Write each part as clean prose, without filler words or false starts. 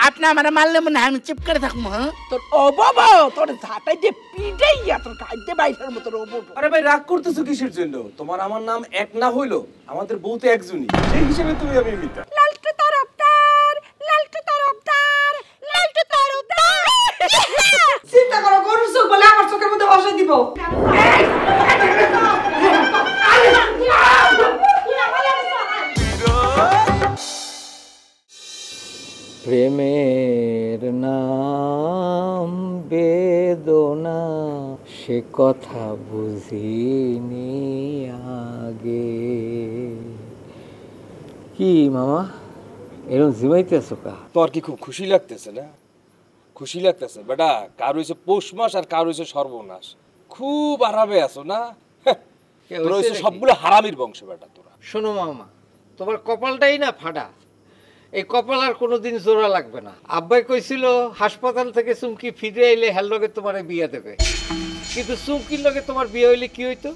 আপনি আমার মারলে মনে হয় আমি চুপ করে থাকবো। হ্যাঁ তোর ও বাবা তোর ঝাঁটাই যে পিটাইয়া তোর খাইতে বাইরের মতো ও বাবা। আরে ভাই রাগ করতেছো কিসের জন্য? তোমার আমার নাম এক না হইলো, আমাদের বউ তো একজনই, সেই হিসেবে তুমি আমি মিতা। লালটু তরফদার, লালটু তরফদার, লালটু তরফদার। চিন্তা করো গরুর চোখ বলে আমার চোখের মধ্যে বসাই দিব। প্রেমের নাম বেদনা, সে কথা বুঝিনি আগে। কি মামা এরকম জিমাইতেছো কা? তোর কি খুব খুশি লাগতেছে না? খুশি লাগতেছে বেটা? কার হইছে পৌষ মাস আর কার হইছে সর্বনাশ। খুব আরামে আছো না? তোর হইছে সবগুলো হারামির বংশ বেটা তোরা। শোনো মামা, তোমার কপালটাই না ফাটা। এই কপাল আর কোনোদিন জোড়া লাগবে না। আব্বাই কইছিল হাসপাতাল থেকে চুমকি ফিরে আইলে হের লগে তোমার বিয়ে দেবে, কিন্তু চুমকির লগে তোমার বিয়ে হইলে কি হইতো?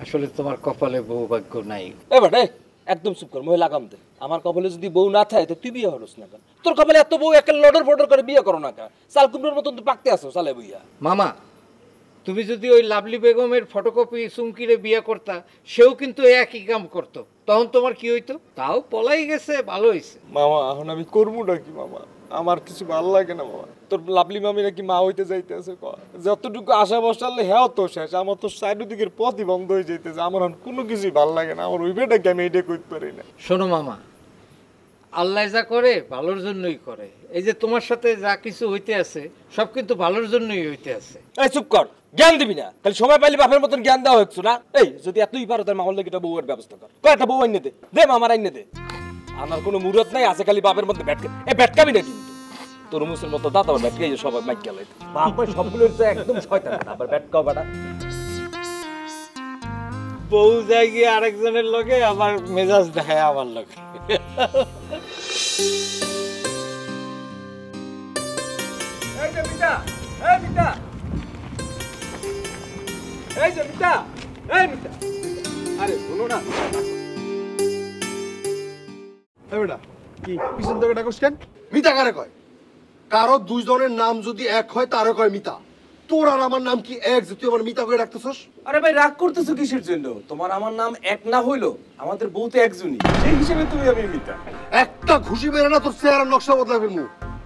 আসলে তোমার কপালে বউ ভাগ্য নাই। এ বেটা একদম চুপ কর, মই লাগাম দে। আমার কপালে যদি বউ না থাকে তো তুই বিয়ে হরস না কেন? তোর কপালে এত বউ একে লডর ফডর করে বিয়ে করো না কেন? চাল কুমড়োর মতন তো পাকতে আসো চালে বইয়া। মামা তুমি যদি ওই লাভলি বেগমের ফটোকপি চুমকিরে বিয়ে করতা, সেও কিন্তু একই কাম করতো, তখন তোমার কি হইতো? তাও পলাই গেছে, ভালো হয়েছে। মামা এখন আমি করবো নাকি মামা? আমার কিছু ভালো লাগে না মামা। তোর লাভলি মামি নাকি মা হইতে যাইতেছে, যতটুকু আশা বসালে হ্যাঁ তো শেষ। আমার তো চারিদিকের পথই বন্ধ হয়ে যাইতেছে। আমার এখন কোনো কিছুই ভালো লাগে না। আমার ওই বেটাকে আমি এটা করতে পারি না। শোনো মামা, আল্লাহ যা করে ভালোর জন্যই করে। এই যে তোমার সাথে যা কিছু হইতে আছে সব কিন্তু ভালোর জন্যই হইতে আছে। এই চুপ কর, জ্ঞান দিবি না। খালি সময় পাইলে বাপের মতন জ্ঞান দেওয়া হচ্ছে না। এই যদি এতই পারো তার মামার লাগে একটা বউয়ের ব্যবস্থা কর। কয়টা বউ আইনে দে, দে মামার আইনে দে। আমার কোনো মুরত নাই, আছে খালি বাপের মধ্যে ব্যাটকে। এই ব্যাটকাবি না কিন্তু তোর মুসের মতো দাঁত আবার ব্যাটকে সবাই মাইক গেলে বাপের সবগুলো একদম শয়তান। আবার ব্যাটকাও বেটা বউ যায় গিয়ে আরেকজনের লগে আবার মেজাজ দেখায় আমার লগে। এই যে মিতা, এই মিতা, এই যে মিতা, এই মিতা। আরে শোনো না। এই বেটা কি পিছন থেকে ডাকস কেন? মিতা কারে কয়? কারো দুইজনের নাম যদি এক হয় তারে কয় মিতা। তোর আর আমার নাম কি এক যে তুই আমার মিতা করে ডাকতেছস? আরে ভাই রাগ করতেছো কিসের জন্য? তোমার আমার নাম এক না হইলো, আমাদের বউ তো একজনই, সেই হিসেবে তুমি আমি মিতা। একটা ঘুষি মেরে না তোর চেহারার নকশা বদলা ফেলবো।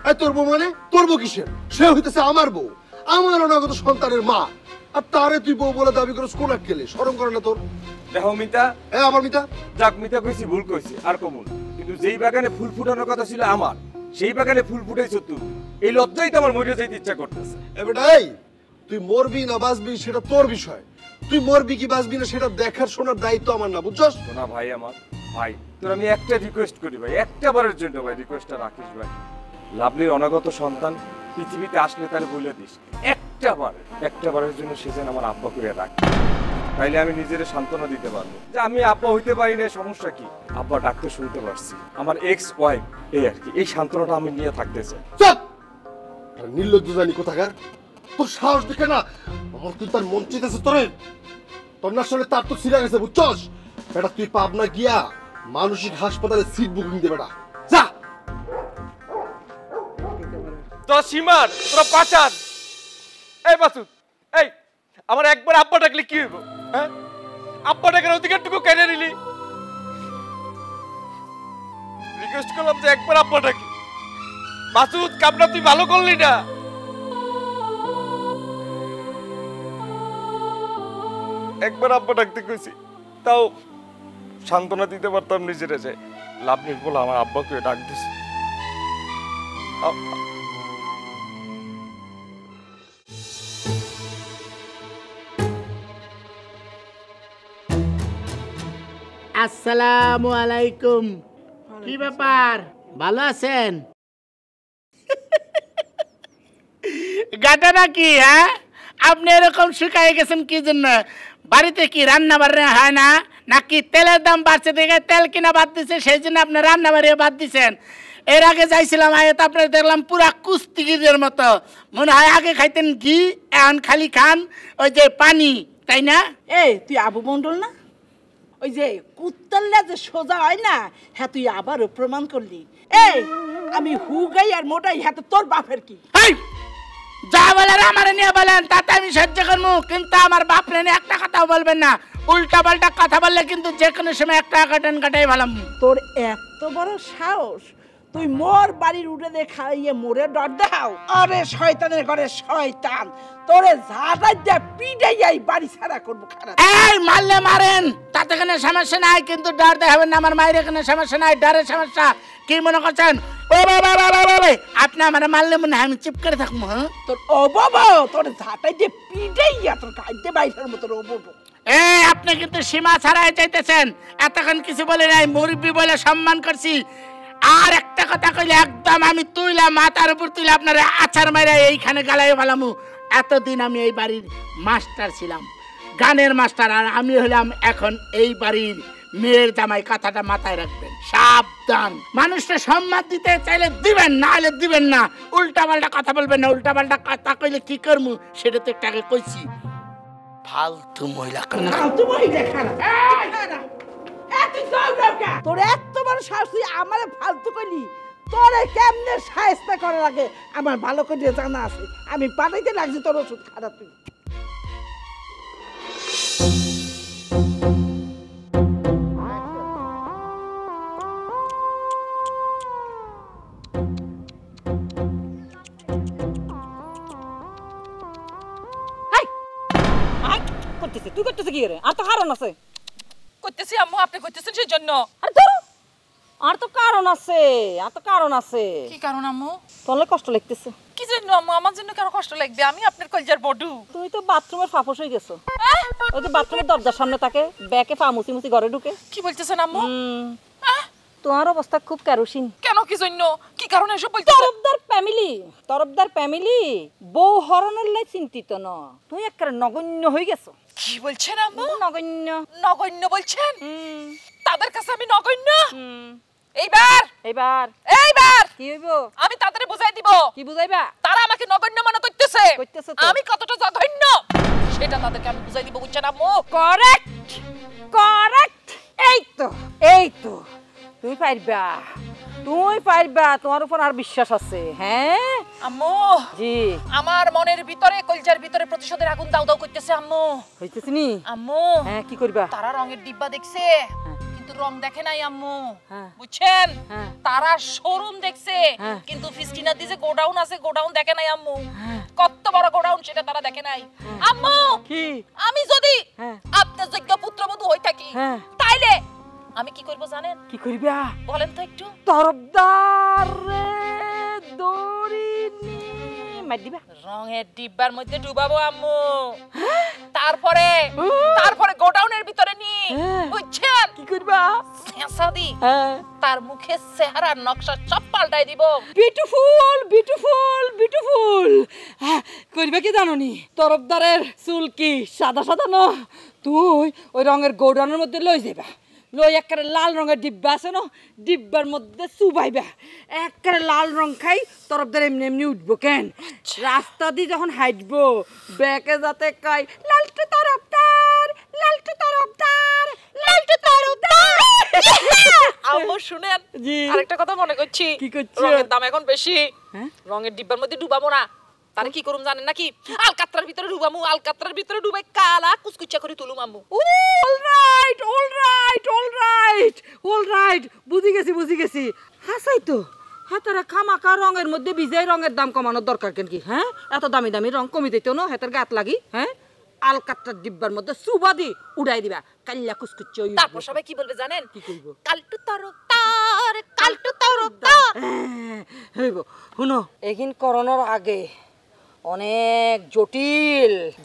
এই তোর বউ মানে? তোর বউ কিসের? সে হইতেছে আমার বউ, আমার অনাগত সন্তানের মা। আর তারে তুই বউ বলে দাবি করস কোন আক্কেলে? শরম করে না তোর? দেখো মিতা, আমার মিতা। যাক মিতা কইছি, ভুল কইছি, আর কমুন। কিন্তু যেই বাগানে ফুল ফুটানোর কথা ছিল আমার, সেই বাগানে ফুল ফুটাইছো তুমি। এই লজ্জাই তো আমার মরে যাইতে ইচ্ছা করতেছে। এ বেটা এই, তুই মরবি না বাঁচবি সেটা তোর বিষয়। তুই মরবি কি বাঁচবি না সেটা দেখার শোনার দায়িত্ব আমার না, বুঝছস? না ভাই আমার, ভাই তোর আমি একটা রিকোয়েস্ট করি ভাই, একটা বারের জন্য ভাই রিকোয়েস্টটা রাখিস ভাই। লাভলির অনাগত সন্তান পৃথিবীতে আসলে তার বলে দিস একটা বারের জন্য সে যেন আমার আব্বা করে রাখ। তাইলে আমি নিজের সান্ত্বনা দিতে পারবো যে আমি আব্বা হইতে পারি না, সমস্যা কি? আব্বা ডাকতে শুনতে পারছি, আমার এক্স ওয়াইফ, এই আর কি। এই সান্ত্বনাটা আমি নিয়ে থাকতে চাই। চুপ! নির্লজ্জ জানি কোথাকার। তোর সাহস দেখে না আমার তুই তার মন চিতেছে তোরে। তোর না আসলে তার তো ছিঁড়া গেছে, বুঝছস? বেটা তুই পাবনা গিয়া মানসিক হাসপাতালে সিট বুকিং দে বেটা, যা। তোর সীমার তোরা পাচান। এই মাসুদ, এই আমার একবার আব্বা ডাকলে কি হইব? হ্যাঁ, আব্বা ডাকার অধিকারটুকু কেড়ে নিলি। রিকোয়েস্ট করলাম যে একবার আব্বা ডাকি। মাসুদ কামনা তুই ভালো করলি না। একবার আব্বা ডাকতে কইছি, তাও সান্ত্বনা দিতে পারতাম নিজের। যে লাভ নেই বলে আমার আব্বাকে ডাক দিছি। আসসালামু আলাইকুম। কি ব্যাপার, ভালো আছেন? গাটাটা কি? হ্যাঁ, আপনি এরকম শুকায় গেছেন কি জন্য? বাড়িতে কি রান্না বান্না হয় না, নাকি তেলের দাম বাড়ছে দেখে তেল কিনা বাদ দিছে সেই জন্য আপনি রান্না বাড়িয়ে বাদ দিছেন? এর আগে যাইছিলাম আয়ত, আপনার দেখলাম পুরা কুস্তিগিরের মতো। মনে হয় আগে খাইতেন ঘি, এখন খালি খান ওই যে পানি, তাই না? এই তুই আবু মন্ডল না? ওই যে কুত্তাল্লা যে সোজা হয় না হ্যাঁ তুই আবারও প্রমাণ করলি। এই আমি হুগাই আর মোটাই হ্যাঁ তো তোর বাপের কি? এই, যা বলার আমার নিয়ে বলেন, তাতে আমি সহ্য করবো, কিন্তু আমার বাপ নিয়ে একটা কথাও বলবেন না। উল্টা পাল্টা কথা বললে কিন্তু যে কোনো সময় একটা কাটান কাটাই ভালাম। তোর এত বড় সাহস, তুই মোর বাড়ির উঠে দিয়ে খাইয়ে মোরে ডর দেখাও? আরে শয়তানের ঘরে শয়তান, তোরে ঝাড়া দিয়ে পিটাই যাই বাড়ি ছাড়া করবো খারাপ। এই মারলে মারেন, তাতে কোনো সমস্যা নাই, কিন্তু ডর দেখাবেন না। আমার মায়ের কোনো সমস্যা নাই, ডরের সমস্যা কি মনে করছেন? ও বাবা বাবা বাবা, আপনি আমার মারলে মনে হয় আমি চুপ করে থাকবো? হ্যাঁ তোর ও বাবা, তোর ঝাঁটাই দিয়ে পিটাই যা তোর খাইতে বাইরের মতো ও বাবা। এই আপনি কিন্তু সীমা ছাড়াই চাইতেছেন। এতক্ষণ কিছু বলে নাই, মুরব্বী বলে সম্মান করছি। আর একটা কথা কইলে একদম আমি তুইলা মাথার উপর তুইলা আপনার আচার মাইরা এইখানে গালাই ফেলামু। এতদিন আমি এই বাড়ির মাস্টার ছিলাম, গানের মাস্টার, আর আমি হলাম এখন এই বাড়ির মেয়ের জামাই। কথাটা মাথায় রাখবেন, সাবধান। মানুষটা সম্মান দিতে চাইলে দিবেন, না হলে দিবেন না। উল্টা পাল্টা কথা বলবেন না। উল্টা পাল্টা কথা কইলে কি করবো সেটা তো একটু আগে কইছি। ফালতু মহিলা ফালতু মহিলা খারাপ। তোর এত বড় সাহস, তুই আমারে ফালতু কইলি? তোরে কেমনে সাহেস্তা করার আগে আমার ভালো করে জানা আছে। আমি পাঠাইতে লাগছি তোর ওষুধ খারাপ। তুই তুই করতেছিস কি রে? আর তো কারণ আছে। করতেছি আম্মু, আপনি করতেছেন সেই জন্য। আরে ধরো, আর তো কারণ আছে, আর তো কারণ আছে। কি কারণ আম্মু? তোর কষ্ট লাগতেছে। কি জন্য আম্মু? আমার জন্য কেন কষ্ট লাগবে? আমি আপনার কলজার বডু। তুই তো বাথরুমের ফাফস হয়ে গেছো। ওই যে বাথরুমের দরজার সামনে থাকে, ব্যাকে পা মুছি মুছি ঘরে ঢুকে। কি বলতেছেন আম্মু? তোমার অবস্থা খুব কেরোসিন। কেন, কি জন্য, কি কারণে এসব বলতেছেন? তরফদার ফ্যামিলি বউ হরণের লাই চিন্তিত ন। তুই একেবারে নগণ্য হয়ে গেছো। কি বলছেন আম্মু? নগণ্য। নগণ্য বলছেন? তাদের কাছে আমি নগণ্য? এইবার কি হইব? আমি তাদের বুঝাই দিব। কি বুঝাইবা? তারা আমাকে নগণ্য মনে করতেছে। তো। আমি কতটা জঘন্য সেটা তাদেরকে আমি বুঝাই দিব, বুঝছেন আম্মু? কারেক্ট। এই তো তুই পারবা, তোমার উপর আর বিশ্বাস আছে। হ্যাঁ আম্মু, জি। আমার মনের ভিতরে, কলজার ভিতরে প্রতিশোধের আগুন দাউ দাউ করতেছে আম্মু। হইতেছে নি আম্মু? হ্যাঁ, কি করবা? তারা রঙের ডিব্বা দেখছে, কিন্তু রং দেখে নাই আম্মু। হ্যাঁ। বুঝছেন? হ্যাঁ। তারা শোরুম দেখছে, হ্যাঁ। কিন্তু ফিস্টিনার দিছে গোডাউন আছে, গোডাউন দেখে নাই আম্মু। কত বড় গোডাউন সেটা তারা দেখে নাই। আম্মু, কি? আমি যদি হ্যাঁ। আপনার যোগ্য পুত্রবধূ হই থাকি, হ্যাঁ। তাইলে আমি কি করব জানেন? কি করবা? বলেন তো একটু। তরফদার রে দড়ি নি মার দিবা। রঙের ডিব্বার মধ্যে ডুবাবো আম্মু। তারপরে গোডাউনের ভিতরে নি, বুঝছেন? কি করবা? সেসাদি হ্যাঁ। তার মুখে চেহারার নকশা সব পাল্টাই দিব। বিউটিফুল। করবা কি জানোনি? তরফদারের চুল কি সাদা সাদা না? তুই ওই রঙের গোডাউনের মধ্যে লই যাবা। লই একেবারে লাল রঙের ডিব্বা আছে না, ডিব্বার মধ্যে চুবাইবা। একেবারে লাল রং খাই তরফদার এমনি এমনি উঠবো। কেন রাস্তা দিয়ে যখন হাঁটবো ব্যাকে যাতে কয় লালটু তরফদার, লালটু তরফদার, লালটু তরফদার। আম্মু শুনেন, জি। আরেকটা কথা মনে করছি। কি করছো? রঙের দাম এখন বেশি। হ্যাঁ? রঙের ডিব্বার মধ্যে ডুবাবো না, তারে কি করুম জানেন নাকি? আলকাতরার ভিতরে ডুবামু, আলকাতরার ভিতরে ডুবাই কালা কুচকুচা করে তুলুম আম্মু। অলরাইট, বুঝি গেছি। হাসাই তো হাতারা খামাকা রঙের মধ্যে ভিজাই রঙের দাম কমানোর দরকার কেন কি? হ্যাঁ, এত দামি দামি রং কমি দিত না, হাতের গাত লাগি। হ্যাঁ, আলকাতরার ডিব্বার মধ্যে সুবা দি উড়াই দিবা, কাল্লা কুচকুচা। তারপর সবাই কি বলবে জানেন? কি কইব? কালটু তরফদার, কালটু তরফদার। হইব। শুনো, এগিন করোনার আগে অনেক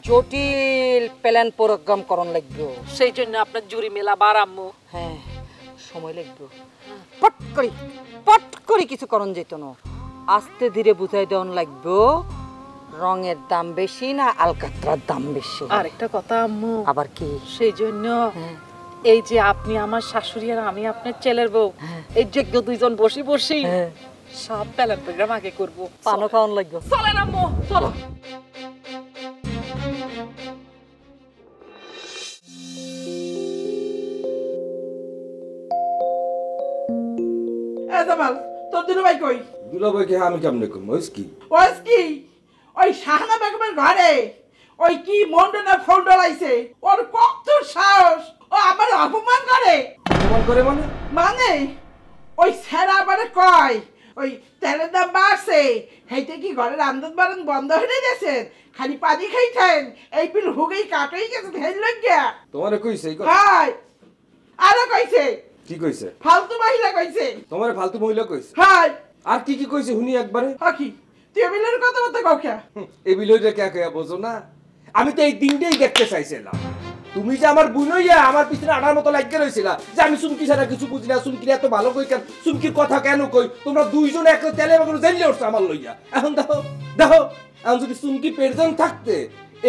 জটিল প্ল্যান প্রোগ্রাম করণ লাগবে। সেই জন্য আপনার জুরি মেলা বার আম্মু। হ্যাঁ, সময় লাগবে। পট করি কিছু করণ যেত না, আস্তে ধীরে বুঝাই দেওয়ান লাগবে রঙের দাম বেশি না আলকাতরার দাম বেশি। আরেকটা কথা আম্মু। আবার কি? সেই জন্য এই যে আপনি আমার শাশুড়ি আর আমি আপনার ছেলের বউ, এই যোগ্য দুইজন বসি সব প্ল্যান প্রোগ্রাম আগে করবো। পানো খাওয়ান লাগবে। চলেন আম্মু, চলো। জামাল তোর দুলো ভাই কই? দুলাভাইকে আমি কেমনে কম ওইস কি ওই কি ওই শাহানা বেগমের ঘরে ওই কি মন্ডনা ফন্ডল আইছে, ওর কত সাহস, ও আমার অপমান করে। অপমান করে মানে? মানে ওই স্যার আবার কয় ওই তেলের দাম বাড়ছে, হেইতে কি ঘরের রান্ধন বাড়ন বন্ধ হয়ে গেছেন, খালি পানি খাইতেন, এই বিল হুগেই কাটাই গেছে হেল লাগিয়া। তোমারে কইছে এই কথা? হাই আরো কইছে। কি কইছে? ফালতু মহিলা কইছে। তোমারে ফালতু মহিলা কইছে? হাই আর কি কি কইছে শুনি একবারে। হাকি তুই বিলের কথা বলতে কাউ কে? এই বিলইটা কে কে বোঝো না? আমি তো এই দিনটাই দেখতে চাইছিলাম। তুমি যে আমার বুনইয়া আমার পিছনে আড়ার মতো লাগিয়ে রইছিলা যে আমি সুমকি ছাড়া কিছু বুঝি না, সুমকি এত ভালো কই কেন, সুমকির কথা কেন কই, তোমরা দুইজনে একটা তেলে বাগুলো জেলে উঠছো আমার লইয়া। এখন দেখো দেখো এখন যদি সুমকি পেরজন থাকতে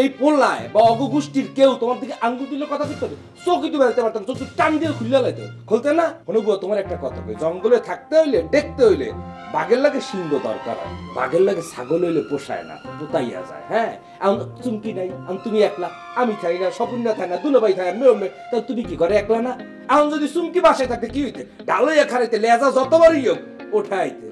এই পোলায় বা অগোষ্ঠীর কেউ তোমার দিকে আঙ্গুল দিলে কথা দিতে হবে, চোখই তুমি বেলতে পারতাম, চোখ টান দিয়ে খুললে লাইতে খুলতে না। অনুভব তোমার একটা কথা কই, জঙ্গলে থাকতে হইলে দেখতে হইলে বাঘের লাগে সিংহ দরকার হয়, বাঘের লাগে ছাগল হইলে পোষায় না, পোতাইয়া যায়। হ্যাঁ এখন চুমকি নাই, এখন তুমি একলা, আমি থাই না, স্বপন্যা থাই না, দুলাভাই থাই না, মেয়ে তাহলে তুমি কি করে একলা না? এখন যদি চুমকি বাসায় থাকতে কি হইতে, ডালইয়া খারাইতে লেজা যতবারই হোক ওঠাইতে।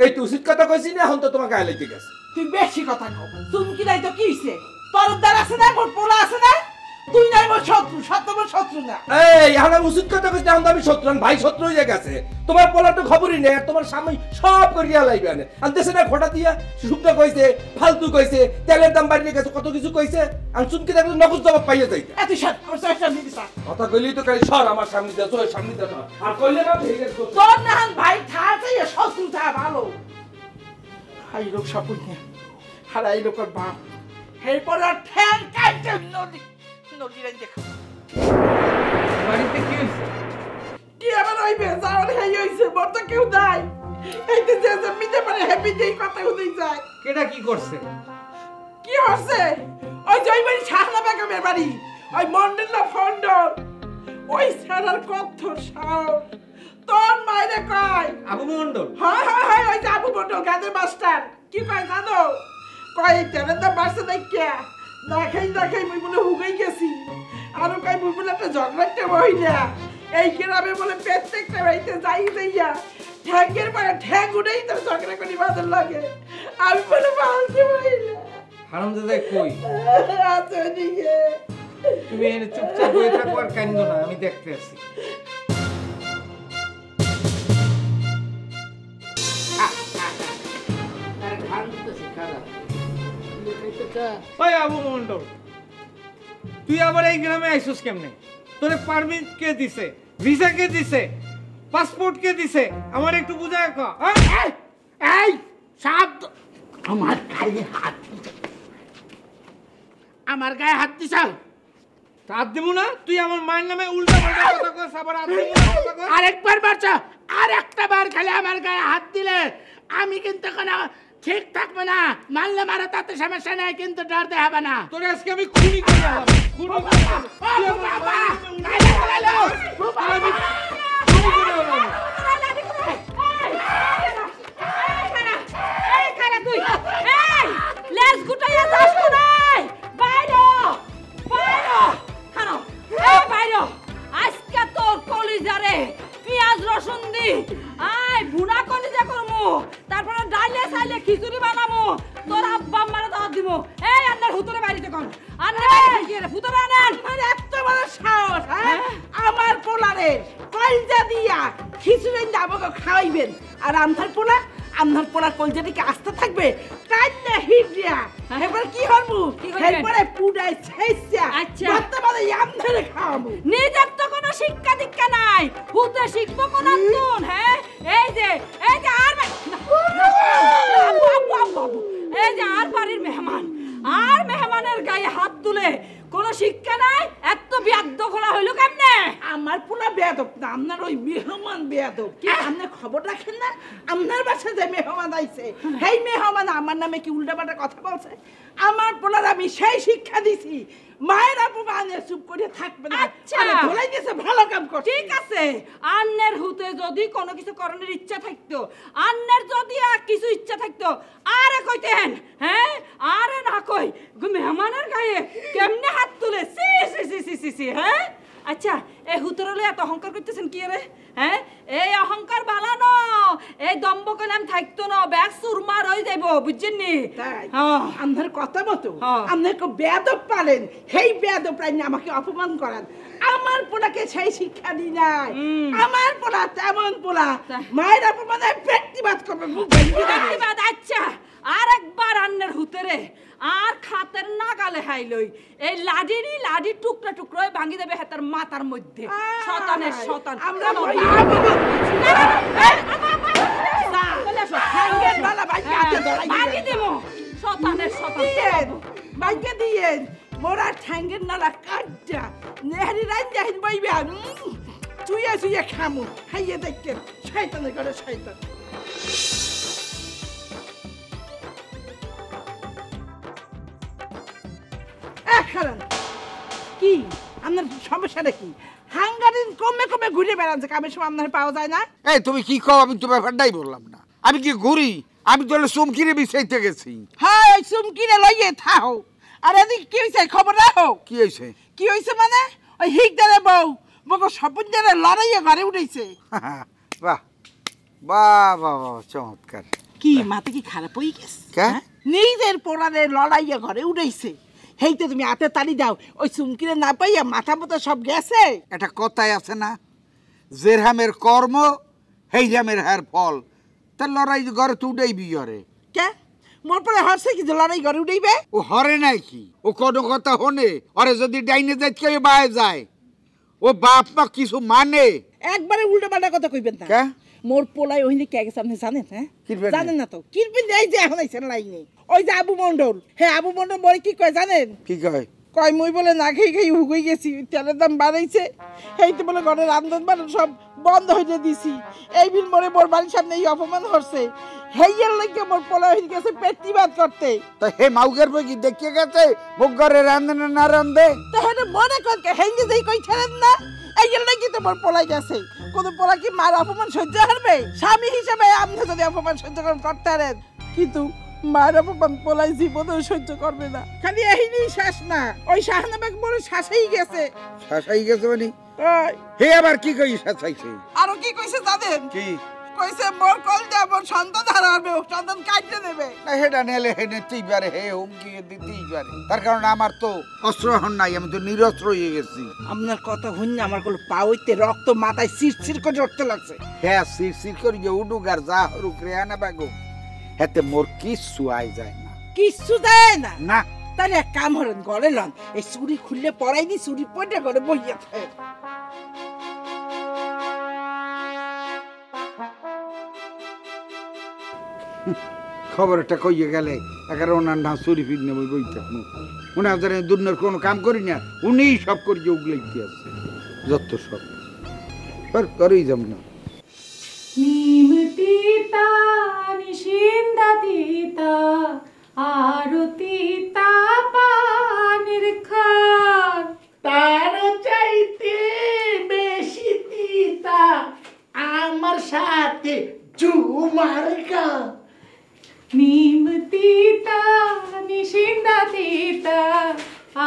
এই তো উচিত কথা কইছি না, এখন তো তোমাকে আইলাইতে গেছে। তুই বেশি কথা কও, চুমকি নাই তো কি হইছে, তোর দ্বার আছে না, মোর পোলা আছে না, তুই নাই মোর শত্রু, সত্য মোর শত্রু না। এই এখন আমি উচিত কথা কইছি, এখন আমি শত্রু, ভাই শত্রু হয়ে গেছে, তোমার পোলা তো খবরই নেই, আর তোমার স্বামী সব করিয়া লাইবে আনে আনতেছে না, ঘটা দিয়া শুকনা কইছে, ফালতু কইছে, তেলের দাম বাড়িয়ে গেছে, কত কিছু কইছে, আমি চুমকি দেখলে নগদ জবাব পাইয়া যাই। এত সব সামনে দিছা কথা কইলেই তো খালি সর আমার সামনে দিয়া, তোর সামনে দিয়া সর, আর কইলে না ঠিক আছে তোর না ভাই থাকতে শত্রু থা ভালো। হাই লোক সাপুনিয়া হারাই লোকের বাপ, এরপর আর ঠ্যাং কাটতে নদী নদী রাই দেখা। বাড়িতে কি হইছে? কি আবার হইবে, যাওয়ার হাই হইছে, বড় তো কেউ নাই, এইতে যে যে মিটে পারে হ্যাপি যেই কথা উদই যায়। কেডা কি করছে? কি হচ্ছে ওই জয়বাড়ি শাহনা বেগমের বাড়ি, ওই মন্ডলা ফন্ডল, ওই সারার কত সাহস, তোর মাইরে কয় আবু মন্ডল? হ্যাঁ হ্যাঁ হ্যাঁ ওই যে আবু মন্ডল গাদের মাস্টার, কি কয় জানো, কয় তেলের দাম বাড়ছে দেখিয়া না খাই মুই বলে হুগেই গেছি, আরো কয় মুই বলে একটা ঝগড়াটা মহিলা এই গ্রামে বলে প্রত্যেকটা বাড়িতে যাই যাইয়া ঠ্যাঙ্গের পরে ঠ্যাং উঠেই তোর ঝগড়া করি বাদল লাগে। আমি বলে বালতি মহিলা হারামজাদা কই? আছে দিকে তুমি এনে চুপচাপ বসে থাকো আর কান্দো না, আমি দেখতে আসি। ওই আবু মন্ডল, তুই আবার এই গ্রামে আইসুস কেমনে? তোরে পারমিট কে দিছে, ভিসা কে দিছে, পাসপোর্ট কে দিছে, আমার একটু বুঝায় কও। এই সাপ আমার গায়ে হাত, আমার গায়ে হাত দিছ? হাত দিমু না? তুই আমার মায়ের নামে উল্টা পাল্টা কথা কস, আবার হাত দিমু না কথা কস। আরেকবার বাচ্চ, আর একটা বার খালি আমার গায়ে হাত দিলে আমি কিন্তু কোনো ঠিক থাকবে না, মারলে মারো তাতে সমস্যা নাই, কিন্তু ডর দেখাবে না। তোরে আজকে আমি খুনি করে আলাম, খুনি করে আলাম। তুই আমার বাবা, মায়ের নামে গায়ে লাগলো। তোরে আমি খুনি করে আলাম। তারপরে ডালে চাইলে খিচুড়ি বানামু, তোর আব্বা আম্মারে দাওয়াত দিমু। এই আন্নার হুতুরে বাইরে কোন আন্নার বাইরে কি রে হুতুরে আনেন? আমার এত বড় সাহস, হ্যাঁ আমার পোলারে কলজা দিয়া খিচুড়ি দিয়ে আমাকে খাওয়াইবেন, আর আন্ধার পোলার কলজাটিকে আস্তে থাকবে কাইতে হিট দিয়া, এবার কি হবো, এরপরে পুডাই ছেইছা আচ্ছা বর্তমানে আমধারে খাওয়াবো। নিজের তো কোনো শিক্ষা দীক্ষা নাই, হুতে শিখবো কোন আন্দোলন? হ্যাঁ এই যে আর এই যে আর বাড়ির মেহমান, আর মেহমানের গায়ে হাত তুলে কোন শিক্ষা নাই, এত বিয়াদ্দ খোলা হইলো কেমনে? আমার পোলা বেয়াদব না, আপনার ওই মেহমান বেয়াদব। কি আপনি খবর রাখেন না আপনার বাসায় যে মেহমান আইছে, সেই মেহমান আমার নামে কি উল্টাপাল্টা কথা বলছে? আমার পোলার আমি সেই শিক্ষা দিছি, মায়ের অপমানে চুপ করে থাকবে না। আচ্ছা বলাই দিয়েছে ভালো কাম করছে। ঠিক আছে, আন্নের হুতে যদি কোনো কিছু করণের ইচ্ছা থাকতো, আন্নের যদি আর কিছু ইচ্ছা থাকতো আরে কইতেন, হ্যাঁ আরে না কই মেহমানের গায়ে কেমনে হাত তুলে সি সি সি সি সি সি। হ্যাঁ আচ্ছা এই হুতরলে এত অহংকার করতেছেন কি রে? হ্যাঁ এই অহংকার বালা নয়, এই দম্ব কইলাম থাকতো না ব্যাগ সুরমার হয়ে যাইব বুঝছেন নি তাই হ্যাঁ আপনার কথা মতো হ্যাঁ। আপনি বেয়াদব পারেন সেই বেয়াদব প্রায় আমাকে অপমান করেন আমার পোলাকে সেই শিক্ষা দি নাই আমার পোলা তেমন পোলা মায়ের অপমানে ব্যক্তিবাদ করবে ব্যক্তিবাদ আচ্ছা আরেকবার আন্নের হুতেরে আর খাতের নাগালে হাইলই এই লাডি টুকরা টুকরা ভাঙি দেবে হাতের মাথার মধ্যে শতানের শতান আমরা ভাঙি দেবো শতানের শতান বাইকে দিয়ে মোরা ঠ্যাঙ্গের নালা কাটটা নেহারি রাইন বাইবে চুইয়া চুইয়া খামু খাইয়ে দেখতেন শয়তানের করে শয়তান কি আপনার সমস্যাটা কি হাঙ্গারিন কমে কমে ঘুরে বেড়াচ্ছে কামের সময় আপনার পাওয়া যায় না এই তুমি কি কও আমি তো ব্যাপারটাই বললাম না আমি কি ঘুরি আমি তো চুমকিরে বিছাইতে গেছি হ্যাঁ ওই চুমকিরে লইয়ে থাও আর এদিকে কি হয়েছে খবর রাখো কি হয়েছে কি হয়েছে মানে ওই হিকদারে বউ মগো স্বপনদারে লড়াইয়ে ঘরে উঠেছে বাহ বাহ বাহ বাহ চমৎকার কি মাথা কি খারাপ হয়ে গেছে কে? নিজের পোড়ারে লড়াইয়ে ঘরে উঠেছে হেইতে তুমি হাতে তালি দাও ওই চুমকিরে না পাইয়া মাথা মতো সব গেছে এটা কথাই আছে না জেরহামের কর্ম হেইজামের হার ফল তার লড়াই ঘরে তো উঠাইবি ঘরে কে মোর পরে হরছে কি যে লড়াই ঘরে উঠাইবে ও হরে নাই কি ও কোনো কথা হনে ওরে যদি ডাইনে যাই কেউ বায়ে যায় ও বাপ মা কিছু মানে একবারে উল্টো পাল্টা কথা কইবেন না কে? মোর পোলাই ওইনি কে গেছে আপনি জানেন হ্যাঁ কিরবেন জানেন না তো কিরবেন এই যে এখন আইছেন লাইনে ওই যে আবু মন্ডল হ্যাঁ আবু মন্ডল বলে কি কয় জানেন কি কয় কয় মুই বলে না খেয়ে খেয়ে হুগই গেছি তেলের দাম বাড়াইছে এইতে বলে ঘরের রান্ধন বাড়ন সব বন্ধ হইতে দিছি এই বিল মরে মোর বাড়ির সামনে এই অপমান হচ্ছে হেইয়ার লাগে মোর পোলা হয়ে গেছে পেটিবাদ করতে তা হে মাউগের বই কি দেখিয়ে গেছে মুখ ঘরে রান্ধে না রান্ধে তো হেনে মনে কর কে হেঙ্গে যেই কই ছেড়েন না এইয়ার লাগি তো মোর পোলাই গেছে কোন পোলা কি মার অপমান সহ্য করবে স্বামী হিসেবে আপনি যদি অপমান সহ্য করতে পারেন কিন্তু মার অপমান পোলাই জীবনেও সহ্য করবে না খালি এই শ্বাস না ওই শাহনাবাগ বড় শ্বাসেই গেছে শাসাই গেছে মানে ওই, হে আবার কি কই শাসাইছে আরো কি কইছে জানেন কি কইছে মোর কল দে মোর সন্তান হারাবে সন্তান কাটতে নেবে না হেডা নেলে হে নেতেই পারে হে হুমকি দিতেই পারে তার কারণে আমার তো অস্ত্র হন নাই আমি তো নিরস্ত্র হয়ে গেছি আপনার কথা শুনে আমার কোন পা হইতে রক্ত মাথায় সিরসির করে উঠতে লাগছে হ্যাঁ সির সির করে যে উডুক আর যা হরুক রেহানা বাগো হেতে মোর কিচ্ছু আয় যায় না কিচ্ছু দেয় না না তাহলে এক কাম হলেন ঘরে লন এই চুরি খুললে পড়াইনি চুরি পড়ে ঘরে বইয়া থাকে খবরটা কইয়ে গেলে এগারো ওনার না চুরি ফির নেবো বই থাকবো ওনার ধরে দুনিয়ার কোনো কাম করি না উনিই সব করে যে উগলাইতে আছে যত সব করেই যাব না নিম তিতা নিশিন্দা তিতা আরতিতা পানির খান তার চাইতে বেশি তিতা আমার সাথে ঝুমার গান নিম তিতা নিশিন্দা তিতা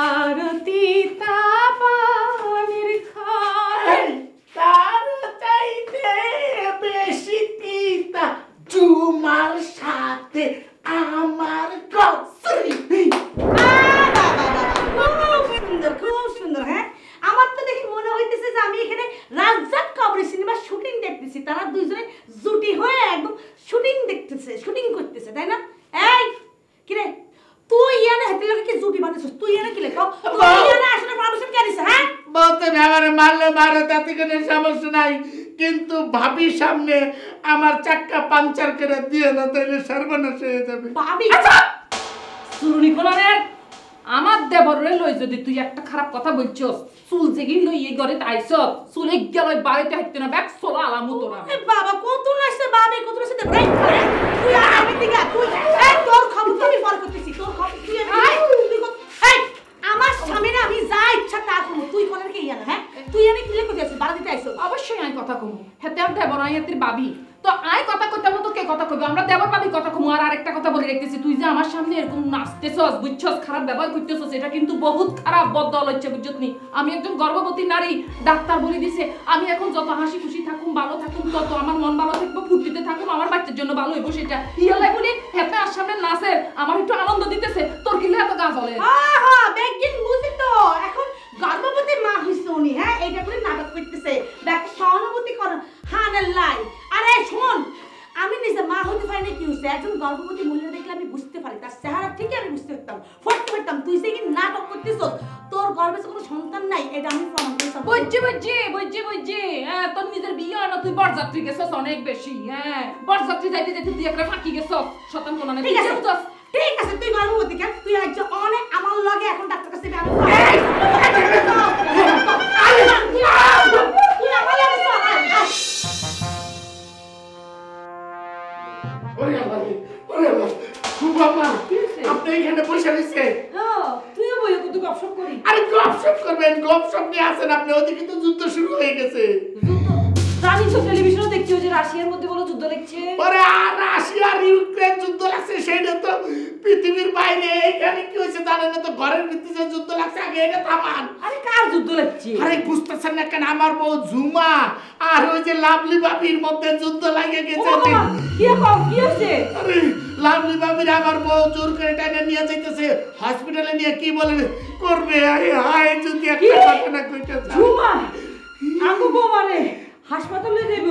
আরতিতা পানির খান তার চাইতে বেশি তিতা ঝুমার সাথে আমার গসরি খুব সুন্দর হ্যাঁ আমার তো দেখি মনে হইতেছে যে আমি এখানে রাজ্জাক কবরী সিনেমার শুটিং দেখতেছি তারা দুইজনে জুটি হয়ে একদম শুটিং দেখতেছে শুটিং করতেছে তাই না এই কি রে তুই এনে হাতে লোকে কি জুটি বানাইছিস তুই এনে কি লেখো তুই এনে আসলে পারমিশন কে দিছ হ্যাঁ বলতে আমার মারলে মারে তাতে কোনো সমস্যা নাই কিন্তু ভাবির সামনে আমার চাক্কা পাঞ্চার করে দিয়ে না তাহলে সর্বনাশ হয়ে যাবে ভাবি সুরুনি কোলানের আমার দেবরে লই যদি তুই একটা খারাপ কথা বলছস চুল জেগি লই এই ঘরে আইছ চুলে গেল বাড়িতে হাইতে না ব্যাগ সোলা আলামু তোরা এ বাবা কত নাইছে বাবা কত নাইছে ব্রেক করে তুই আর আমি দিগা তুই এই তোর খবর আমি ফল করতেছি তোর খবর তুই তুই এই আমার স্বামীরা আমি যা ইচ্ছা তা করব তুই কোনের কে ইয়া হ্যাঁ তুই এনে কি লিখে দিছিস বাড়ি দিতে আইছো অবশ্যই আই কথা কমু হেতে আর দেবর আইয়াতির বাবি তো আই কথা কইতে মতো কে কথা কইবে আমরা দেবর বাবি কথা কমু আর আরেকটা কথা বলে রাখতেছি তুই যে আমার সামনে এরকম নাচতেছস বুঝছস খারাপ ব্যবহার করতেছস এটা কিন্তু বহুত খারাপ বদল হচ্ছে বুঝছনি আমি একজন গর্ভবতী নারী ডাক্তার বলে দিছে আমি এখন যত হাসি খুশি থাকুম ভালো থাকুম তত আমার মন ভালো থাকবে ফুর্তিতে থাকুম আমার বাচ্চার জন্য ভালো হইব সেটা ইয়ালাই বলি হেতে আর সামনে নাচের আমার একটু আনন্দ দিতেছে তোর কি এত গা জ্বলে হ্যাঁ বেগিন বুঝি তো এখন গর্ভবতী মা হইছে উনি হ্যাঁ এইটা করে নাটক করতেছে দেখ সহানুভূতি কর হানের লাই আরে শোন আমি নিজে মা হতে পারি না কি হইছে একজন গর্ভবতী মহিলা দেখলে আমি বুঝতে পারি তার চেহারা ঠিকই আমি বুঝতে পারতাম ফট করতাম তুই যে কি নাটক করতেছ তোর গর্ভে কোনো সন্তান নাই এটা আমি প্রমাণ করতে বুঝছি হ্যাঁ তোর নিজের বিয়ে হয় না তুই বরযাত্রী গেছস অনেক বেশি হ্যাঁ বরযাত্রী যাইতে যাইতে তুই একটা ফাঁকি গেছস শতান কোন না ঠিক আছে তুই গর্ভবতী কেন তুই একজন অনেক আমার লগে এখন ডাক্তার কাছে আমি আপনি এখানে বসে রয়েছে তুইও বই কত গপসপ করি আরে গপসপ করবেন গপসপ নিয়ে আসেন আপনি ওদিকে তো যুদ্ধ শুরু হয়ে গেছে জানি তো টেলিভিশনে দেখছি যে রাশিয়ার মধ্যে বলো যুদ্ধ লাগছে পরে রাশিয়া আর ইউক্রেন যুদ্ধ লাগছে সেইটা তো পৃথিবীর বাইরে এখানে কি হয়েছে জানেন না তো ঘরের ভিতরে যুদ্ধ লাগছে আগে এটা থামান আরে কার যুদ্ধ লাগছে আরে বুঝতেছেন না কেন আমার বউ ঝুমা আর ওই যে লাভলি বাবির মধ্যে যুদ্ধ লাগে গেছে কি হয়েছে আরে লাভলি বাবির আমার বউ জোর করে টানে নিয়ে যাইতেছে হসপিটালে নিয়ে কি বলে করবে আরে হায় যদি একটা ঘটনা কইতেছে ঝুমা আমগো বউ মানে হাসপাতালে দেব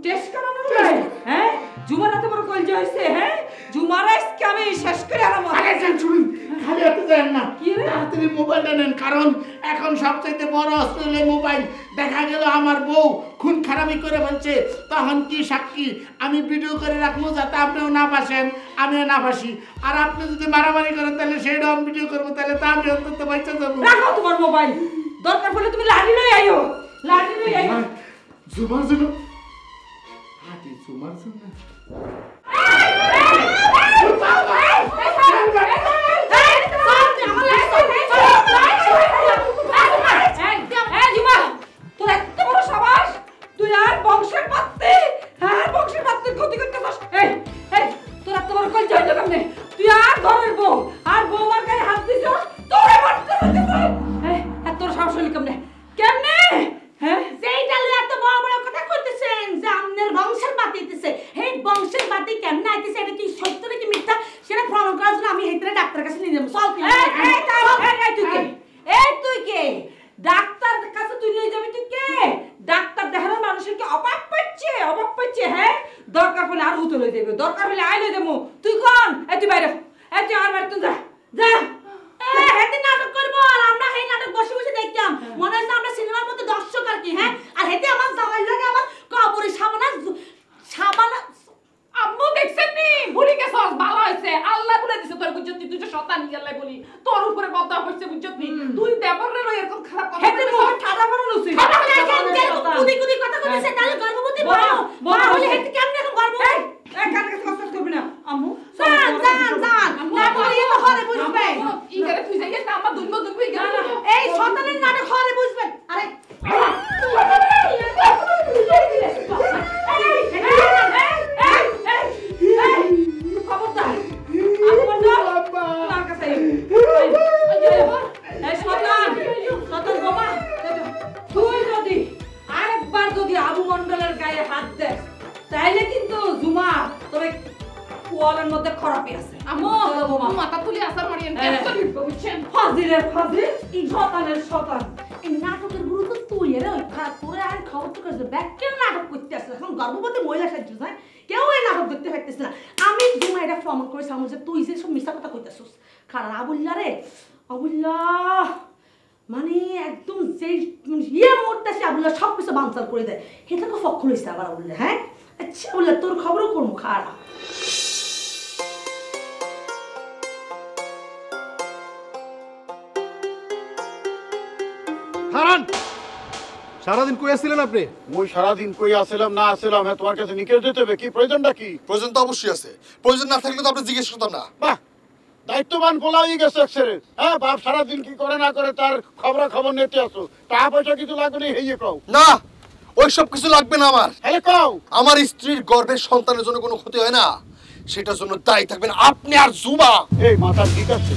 টেস্ট করানোর লাগে হ্যাঁ ঝুমার এত বড় কলজা হইছে হ্যাঁ ঝুমার আজকে আমি শেষ করে আরাম আরে শুনুন খালি হাতে যান না তাড়াতাড়ি মোবাইলটা নেন কারণ এখন সবচাইতে বড় অস্ত্র হলো মোবাইল দেখা গেল আমার বউ খুন খারাপি করে বলছে তখন কি সাক্ষী আমি ভিডিও করে রাখবো যাতে আপনিও না ফাঁসেন আমিও না ফাঁসি আর আপনি যদি মারামারি করেন তাহলে সেইটাও আমি ভিডিও করবো তাহলে তো আমি অন্তত বাচ্চা যাবো রাখো তোমার মোবাইল দরকার পড়লে তুমি লাঠি লই আইও লাঠি লই আইও ঝুমার জন্য হাতি ঝুমার জন্য তোর এত বড় সাবাস তুই আর বংশের পাত্তে আর বংশের পাত্তে ক্ষতি করতে পারছ এই তোর এত বড় কল জয় কেমনে তুই আর ঘরের বউ আর বৌমার গায়ে হাত দিছস তোরে মারতে পারছিস এই তোর সাহস হলি কেমনে হ্যাঁ সেইটা লইয়া এত বড় বড় কথা কইতেছেন যে আমনের বংশের বাতি দিতেছে এই বংশের বাতি কেমনে আইতেছে এটা কি সত্য নাকি মিথ্যা সেটা প্রমাণ করার জন্য আমি হেতরে ডাক্তারের কাছে নিয়ে যাব চল তুই কে ডাক্তার কাছে তুই নিয়ে যাবি তুই কে ডাক্তার দেখানোর মানুষের কি অভাব পাচ্ছে হ্যাঁ দরকার হলে আর হুতো লই দেবে দরকার হলে আই লই দেবো তুই কোন তুই বাইরে তুই আমার বাড়ি তুই যা হেতে নাটক করবো আর আমরা এই নাটক বসে বসে দেখতাম মনে হচ্ছে আমরা সিনেমার মধ্যে দর্শক আর কি হ্যাঁ আর হেতে আমার জামাই লাগে আমার কবরে সাবানা আম্মু দেখছেন নি ভুলি গেছস ভালো হইছে আল্লাহ বলে দিছে তোর বুঝছস তুই যে শয়তান আল্লাহ বলি তোর উপরে বদয়া হইছে বুঝছস নি তুই দেবরে লই এরকম খারাপ কথা হেতে মোর ঠাডা বানানো উচিত কুদি কথা কইছে তাহলে গর্ভবতী বড় হলে হেতে কেমনে এখন গর্ভ এই কানে কাছে কথা করবি না আম্মু জান না বলি তো ঘরে বুঝবে ই করে তুই যাইস না আমার দুলবো এই শয়তানের নাটক ঘরে বুঝবেন আরে খবরদার আমার না কাছে শয়তান বোমা তুই যদি আবু মন্ডলের গায়ে হাত দেস তাইলে কিন্তু জুমা তবে ওয়ালের মধ্যে খরাপই আছে আম্মু মাথা তুলি আসার মারিয়েন বুঝছেন ফাজিল এই শয়তানের শয়তান এই নাটকের গুরু তো তুই রে তোরে আর খবর তো করছিস ব্যাকের নাটক করতে আসছিস এখন গর্ভবতী মহিলা সাজছিস হ্যাঁ কেউ এই নাটক দেখতে পাইতেছ না আমি জুমা এটা প্রমাণ করেছি আমার যে তুই যে সব মিথ্যা কথা কইতেছিস কারণ আবুল্লাহ মানে একদম যেই মুহূর্তে সে আবুল্লাহ সব কিছু বানচাল করে দেয় এটা তো ফক্কর হয়েছে আবার আবুল্লাহ হ্যাঁ আচ্ছা আবুল্লাহ তোর খবরও করবো খারাপ সারাদিন কই আসছিলেন আপনি? মই সারাদিন কই আসছিলাম না আসছিলাম হ্যাঁ তোমার কাছে নিকেশ দিতে হবে কি প্রয়োজনটা কি? প্রয়োজন তো অবশ্যই আছে, প্রয়োজন না থাকলে তো আপনি জিজ্ঞেস করতাম না। বাহ, দায়িত্ববান পোলাই গেছে একসেরে। হ্যাঁ বাপ সারাদিন কি করে না করে তার খবর নিতে আসো, টাকা পয়সা কিছু লাগবে না এই কও না, ওই সব কিছু লাগবে না আমার। তাহলে কও আমার স্ত্রীর গর্ভের সন্তানের জন্য কোনো ক্ষতি হয় না, সেটার জন্য দায়ী থাকবেন আপনি আর জুমা। এই মাথা ঠিক আছে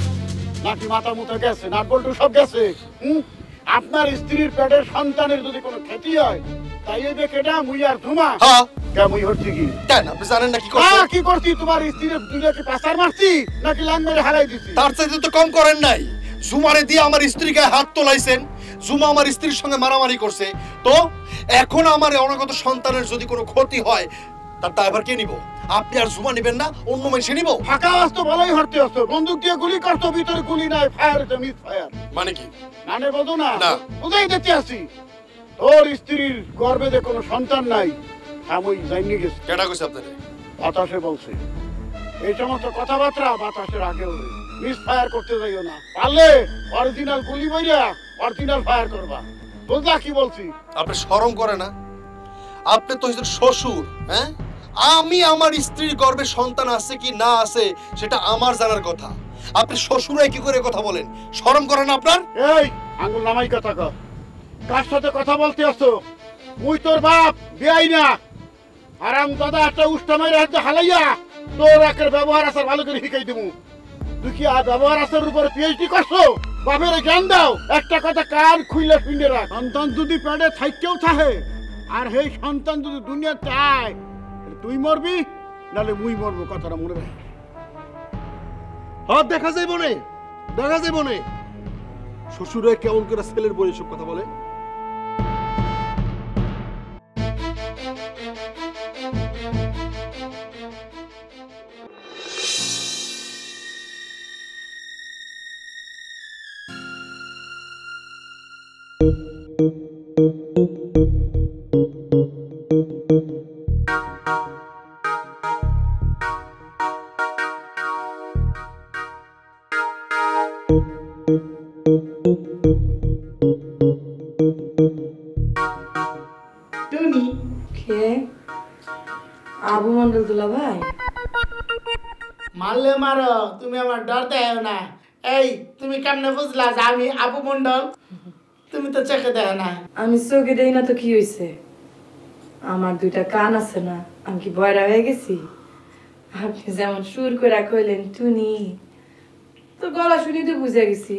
নাকি মাথা মুথা গেছে, নাট বল্টু সব গেছে? আপনার স্ত্রীর পেটের সন্তানের যদি কোনো ক্ষতি হয় তাই এই কেটা মুই আর ঝুমা হ্যাঁ কে মুই হচ্ছি কি কেন আপনি জানেন না কি করছেন? হ্যাঁ কি করছি তোমার স্ত্রীর দুইটাকে পাচার মারছি নাকি লাইন মেরে হারাই দিছি তার চাইতে তো কম করেন নাই। জুমারে দিয়ে আমার স্ত্রীকে হাত তোলাইছেন, জুমা আমার স্ত্রীর সঙ্গে মারামারি করছে। তো এখন আমার অনাগত সন্তানের যদি কোনো ক্ষতি হয় তার দায়ভার কে নিব? আপনি আর জুমা নেবেন না, অন্য মানুষে নিব? ফাঁকা আসতো ভালোই হরতে আসতো, বন্দুক দিয়ে গুলি করতো, ভিতরে গুলি নাই, ফায়ার মিস ফায়ার। মানে কি? মানে বোঝো না? না। বুঝাই দিতে আসি তোর স্ত্রীর গর্ভে যে কোনো সন্তান নাই আমি জানি গেছি। কেডা কইছে আপনারে? বাতাসে বলছে। এই সমস্ত কথাবার্তা বাতাসের আগেও মিস ফায়ার করতে যাইও না, পারলে অরিজিনাল গুলি বইরা অরিজিনাল ফায়ার করবা। বুঝলা কি বলছি? আপনি শরম করে না? আপনি তো হইছেন শ্বশুর, হ্যাঁ? আমি আমার স্ত্রীর গর্ভে সন্তান আছে কি না আছে সেটা আমার জানার কথা। আপনি শ্বশুরাই কি করে কথা বলেন? শরম করে না আপনার? এই আঙ্গুল নামাই কথা কর, কার সাথে কথা বলতে আসছো? মুই তোর বাপ বিয়াই না, আরাম দাদা একটা উষ্টামাই রাজ্য হালাইয়া তোর একের ব্যবহার আসার ভালো করে শিখাই দেবো। তুই কি আর ব্যবহার আসার উপরে পিএইচডি করছো? বাপের জ্ঞান দাও। একটা কথা কান খুইলে পিন্ডে রাখ, সন্তান যদি পেটে থাইকেও থাকে আর সেই সন্তান যদি দুনিয়া চায় তুই মরবি নালে মুই মরবো, কথাটা মনে রাখ। হ্যাঁ দেখা যাইব না, দেখা যাইব না। শ্বশুরে কেমন করে ছেলের বই সব কথা বলে? টুনি কে? আবু মন্ডল দুলা ভাই? মারলে মারো, তুমি আমার ডর দেও না। এই তুমি কেমনে বুঝলা যে আমি আবু মন্ডল? তুমি তো চোখে দেও না। আমি চোখে দেই না তো কি হইছে? আমার দুইটা কান আছে না, আমি কি বয়রা হয়ে গেছি? আপনি যেমন সুর করে কইলেন টুনি, তো গলা শুনি তো বুঝে গেছি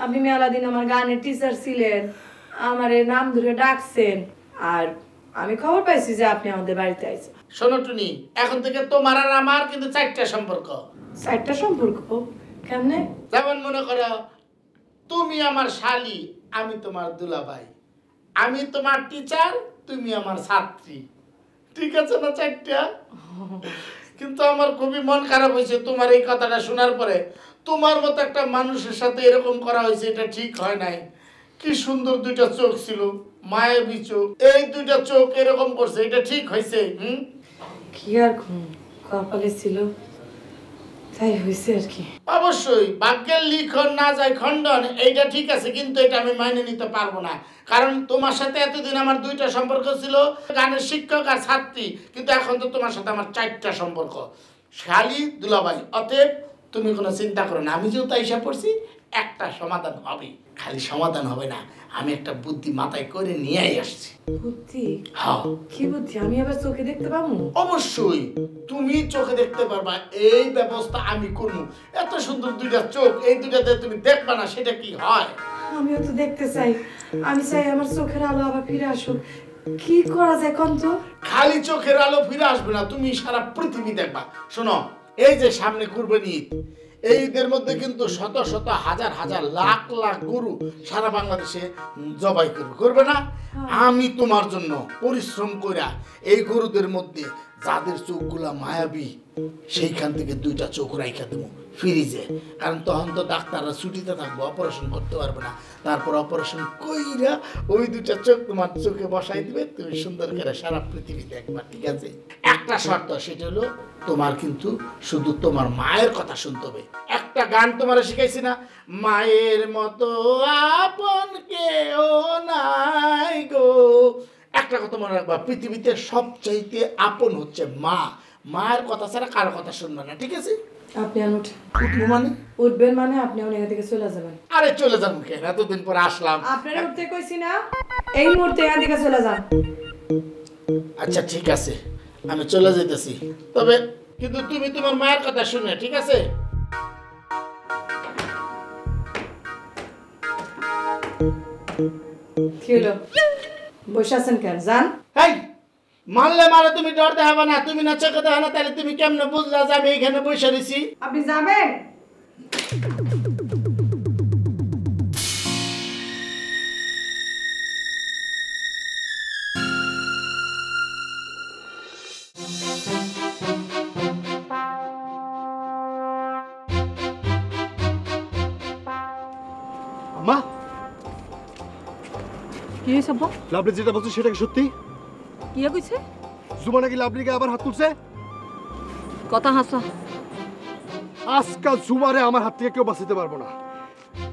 আপনি মেলা দিন আমার গানের টিচার ছিলেন, আমারে নাম ধরে ডাকছেন, আর আমি খবর পাইছি যে আপনি আমাদের বাড়িতে আইছেন। শোনো টুনি, এখন থেকে তোমার আর আমার কিন্তু 4টা সম্পর্ক। 4টা সম্পর্ক? কেমনে? যেমন মনে করো তুমি আমার শালি, আমি তোমার দুলাভাই, আমি তোমার টিচার, তুমি আমার ছাত্রী, ঠিক আছে না 4টা? কিন্তু আমার খুবই মন খারাপ হয়েছে তোমার এই কথাটা শোনার পরে। তোমার মতো একটা মানুষের সাথে এরকম করা হয়েছে, এটা ঠিক হয় নাই। কি সুন্দর দুইটা চোখ ছিল, মায়াবী চোখ, এই দুইটা চোখ এরকম করছে, এটা ঠিক হয়েছে? কি আর কপালে ছিল তাই হয়েছে আর কি। অবশ্যই ভাগ্যের লিখন না যায় খণ্ডন, এইটা ঠিক আছে, কিন্তু এটা আমি মাইনে নিতে পারবো না। কারণ তোমার সাথে এতদিন আমার 2টা সম্পর্ক ছিল, গানের শিক্ষক আর ছাত্রী, কিন্তু এখন তো তোমার সাথে আমার 4টা সম্পর্ক, শালি দুলাভাই। অতএব তুমি কোনো চিন্তা করো না, আমি যেহেতু আইসা পড়ছি একটা সমাধান হবে। খালি সমাধান হবে না, আমি একটা বুদ্ধি মাথায় করে নিয়ে আসছি। বুদ্ধি? হ্যাঁ। কি বুদ্ধি? আমি আবার চোখে দেখতে পাবো? অবশ্যই তুমি চোখে দেখতে পারবা, এই ব্যবস্থা আমি করবো। এত সুন্দর 2টা চোখ, এই 2টাতে তুমি দেখবা না, সেটা কি হয়? আমিও তো দেখতে চাই, আমি চাই আমার চোখের আলো আবার ফিরে আসুক। কি করা যায় কোন তো? খালি চোখের আলো ফিরে আসবে না, তুমি সারা পৃথিবী দেখবা। শোনো, এই যে সামনে কুরবানি ঈদ, এই ঈদের মধ্যে কিন্তু শত শত হাজার হাজার লাখ লাখ গরু সারা বাংলাদেশে জবাই করবে না? আমি তোমার জন্য পরিশ্রম কইরা এই গরুদের মধ্যে যাদের চোখগুলা মায়াবী, সেইখান থেকে 2টা চোখ রাইখা দেবো ফ্রিজে। কারণ তখন তো ডাক্তাররা ছুটিতে থাকবো, অপারেশন করতে পারবে না। তারপর অপারেশন কইরা ওই 2টা চোখ তোমার চোখে বসাই দিবে, তুমি সুন্দর করে সারা পৃথিবী দেখবা, ঠিক আছে? একটা শর্ত, সেটা হলো তোমার কিন্তু শুধু তোমার মায়ের কথা শুনতে হবে। একটা গান তোমার শিখাইছি না, মায়ের মতো আপন কেউ নাই গো। একটা কথা মনে রাখবা, পৃথিবীতে সবচাইতে আপন হচ্ছে মা। মায়ের কথা ছাড়া কারো কথা শুনবে না, ঠিক আছে? আপনি উঠবেন মানে? উঠবেন মানে আপনি অনেক থেকে চলে যাবেন। আরে চলে যাবো কেন, এতদিন পরে আসলাম। আপনারা উঠতে কইছি না, এই মুহূর্তে এখান থেকে চলে যান। আচ্ছা ঠিক আছে, আমি চলে যেতেছি, তবে কিন্তু তুমি তোমার মায়ের কথা শুনে, ঠিক আছে? কি হলো বসে আছেন কেন জান? হেই মারলে মারে তুমি ডর দেখাবে না, তুমি না চোখে দেখো না, তাহলে তুমি কেমনে বুঝলা যে আমি এখানে বসে রয়েছি? আপনি যাবেন? আম্মা কি হয়েছে আব্বা? লাভলি যেটা বলছে সেটা কি সত্যি? কি কইছে? জুমা নাকি লাভলিকে আবার হাত তুলছে? কথা হাসা। আজকাল জুমারে আমার হাত থেকে কেউ বাঁচাতে পারবো না।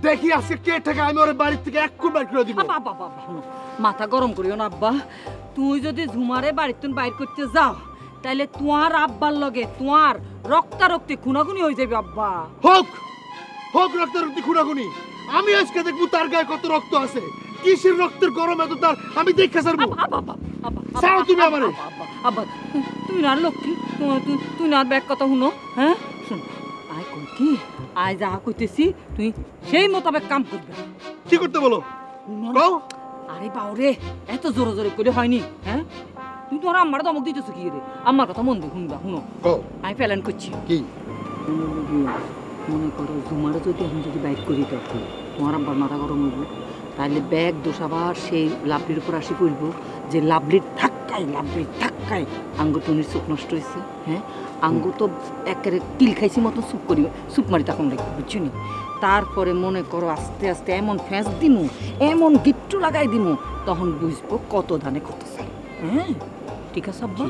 দেখি আজকে কে থেকে আমি ওর বাড়ি থেকে এক কোণ বাইর করে দিব। মাথা গরম করিও না আব্বা। তুই যদি ঝুমারে বাড়িতে বাইর করতে যাও তাহলে তোমার আব্বার লগে তোমার রক্তারক্তি খুনাখুনি হয়ে যাবে আব্বা। হোক হোক রক্তারক্তি খুনাখুনি, আমি আজকে দেখবো তার গায়ে কত রক্ত আছে, কিসের রক্তের গরম এত তার আমি দেখে ছাড়বো। ছাড়ো তুমি আমারে। আব্বা তুই না লক্ষ্মী, তুই না ব্যাগ কথা শুনো। হ্যাঁ শুন, আয় কই কি আয় যা কইতেছি তুই সেই মোতাবেক কাম করবে। কি করতে বলো? কও। আরে বাউরে এত জোরে জোরে করে হয়নি। হ্যাঁ তুই তোর আম্মার ধমক দিতেছ কি রে? আম্মার কথা মন দিয়ে শুনবা। শুনো আমি প্ল্যান করছি। কি? মনে করো জুমারে যদি এখন যদি বাইক করি তখন তোমার আব্বার মাথা গরম হইব, তাহলে ব্যাগ দোষ আবার সেই লাভলির উপর আসি পড়ব যে লাভলির ধাক্কায় আঙ্গু টুনির চোখ নষ্ট হয়েছে। হ্যাঁ আঙ্গু তো একেবারে তিল খাইছি মতো সুপ মারি তখন লাগবে, বুঝছো নি? তারপরে মনে করো আস্তে আস্তে এমন ফ্যাঁস দিমু, এমন গিট্টু লাগাই দিমু, তখন বুঝবো কত ধানে কত চাই। হ্যাঁ ঠিক আছে আব্বা?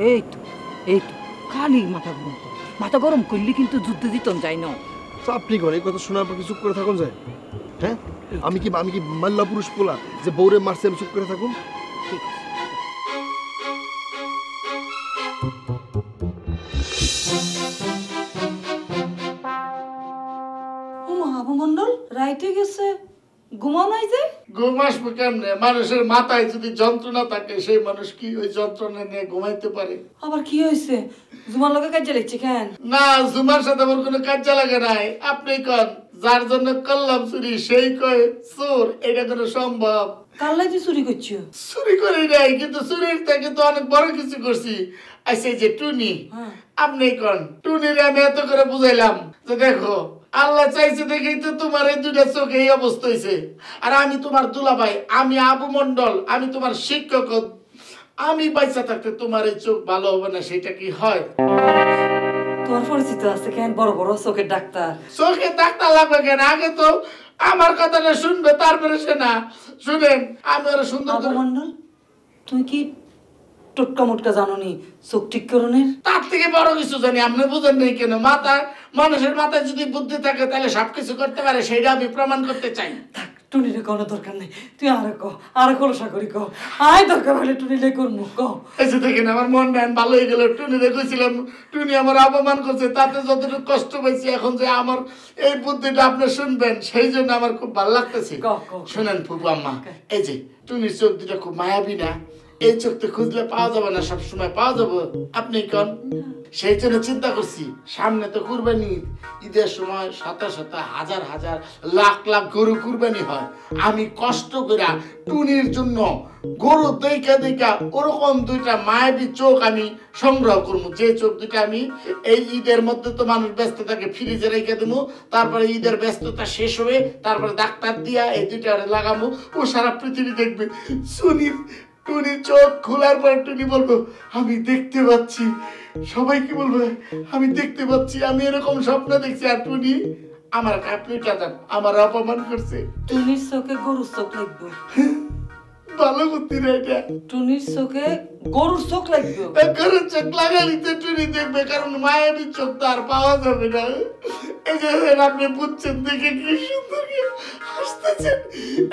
এই তো খালি মাথা গরম করলে কিন্তু যুদ্ধে জিতন যায় না। আপনি করে এই কথা শোনার পর কি চুপ করে থাকুন যায়? হ্যাঁ আমি কি মাল্লা পুরুষ পোলা যে বউরে মারছে আমি চুপ করে থাকুন? ঠিক আছে। আবু মন্ডল রাইতে গেছে, ঘুমাও নাই যে? ঘুম আসবে কেমনে? মানুষের মাথায় যদি যন্ত্রণা থাকে সেই মানুষ কি ওই যন্ত্রণা নিয়ে ঘুমাইতে পারে? আবার কি হয়েছে? জুমার লোকে কাজে লাগছে কেন? না, জুমার সাথে আমার কোনো কাজে লাগে নাই। আপনি কন যার জন্য করলাম চুরি সেই কয় চোর, এটা কোনো সম্ভব? কাল্লাই তুই চুরি করছো? চুরি করি নাই, কিন্তু চুরির থেকে তো অনেক বড় কিছু করছি। আচ্ছা যে টুনি, আপনি কন টুনির আমি এত করে বুঝাইলাম যে দেখো আল্লাহ চাইছে দেখেই তো তোমার এই দুইটা চোখ এই অবস্থা হয়েছে। আর আমি তোমার দুলাভাই, আমি আবু মন্ডল, আমি তোমার শিক্ষক, আমি বাইসা থাকতে তোমার এই চোখ ভালো হবে না, সেটা কি হয়? তোমার পরিচিত আছে কেন বড় বড় চোখের ডাক্তার? চোখের ডাক্তার লাগবে কেন? আগে তো আমার কথাটা শুনবে, তারপরে সে না শুনেন। আমি আরো সুন্দর আবু মন্ডল তুমি কি টোটকা মোটকা জানো নি চোখ ঠিক করণের? তার থেকে বড় কিছু জানি, আপনি বুঝেন নাই কেন? মানুষের মাথায় যদি বুদ্ধি থাকে তাহলে সবকিছু করতে পারে, সেটা আমি প্রমাণ করতে চাই। টুনিরে কোনো দরকার নেই, তুই আরে খোলসা করি কো, আয় দরকার হলে টুনিলে করবো কো। এসে দেখেন আমার মন নেন ভালো হয়ে গেল। টুনিরে কইছিলাম টুনি আমার অপমান করছে, তাতে যতটুকু কষ্ট পাইছি, এখন যে আমার এই বুদ্ধিটা আপনি শুনবেন সেই জন্য আমার খুব ভালো লাগতেছে। শুনেন ফুপু আম্মা, এই যে টুনির চোখ দুটা খুব মায়াবী না? এই চোখ তো খুঁজলে পাওয়া যাবে না, সবসময় পাওয়া যাবো। আপনি কন সেই জন্য চিন্তা করছি, সামনে তো কুরবানি, ঈদের সময় শত শত হাজার হাজার লাখ লাখ গরু কুরবানি হয়। আমি কষ্ট করে টুনির জন্য গরু দেখা দেখা ওরকম দুইটা মায়াবী চোখ আমি সংগ্রহ করবো, যে চোখ দুইটা আমি এই ঈদের মধ্যে তো মানুষ ব্যস্ত থাকে, ফ্রিজে রেখে দেবো, তারপরে ঈদের ব্যস্ততা শেষ হবে, তারপরে ডাক্তার দিয়া এই দুইটা লাগাবো, ও সারা পৃথিবী দেখবে। টুনি চোখ খোলার পর টুনি বলবো আমি দেখতে পাচ্ছি, সবাই কি বলবো আমি দেখতে পাচ্ছি, আমি এরকম স্বপ্ন দেখছি। আর টুনি আমার কাপড়টা যান আমার অপমান করছে। টুনির চোখে গরুর চোখ লাগবে। ভালো বুদ্ধি রে এটা। টুনির চোখে গরুর চোখ লাগবে। গরুর চোখ লাগালি তো টুনি দেখবে, কারণ মায়াবী চোখ তো আর পাওয়া যাবে না। এই যে আপনি বুঝছেন দেখে কি সুন্দর হাসতেছেন,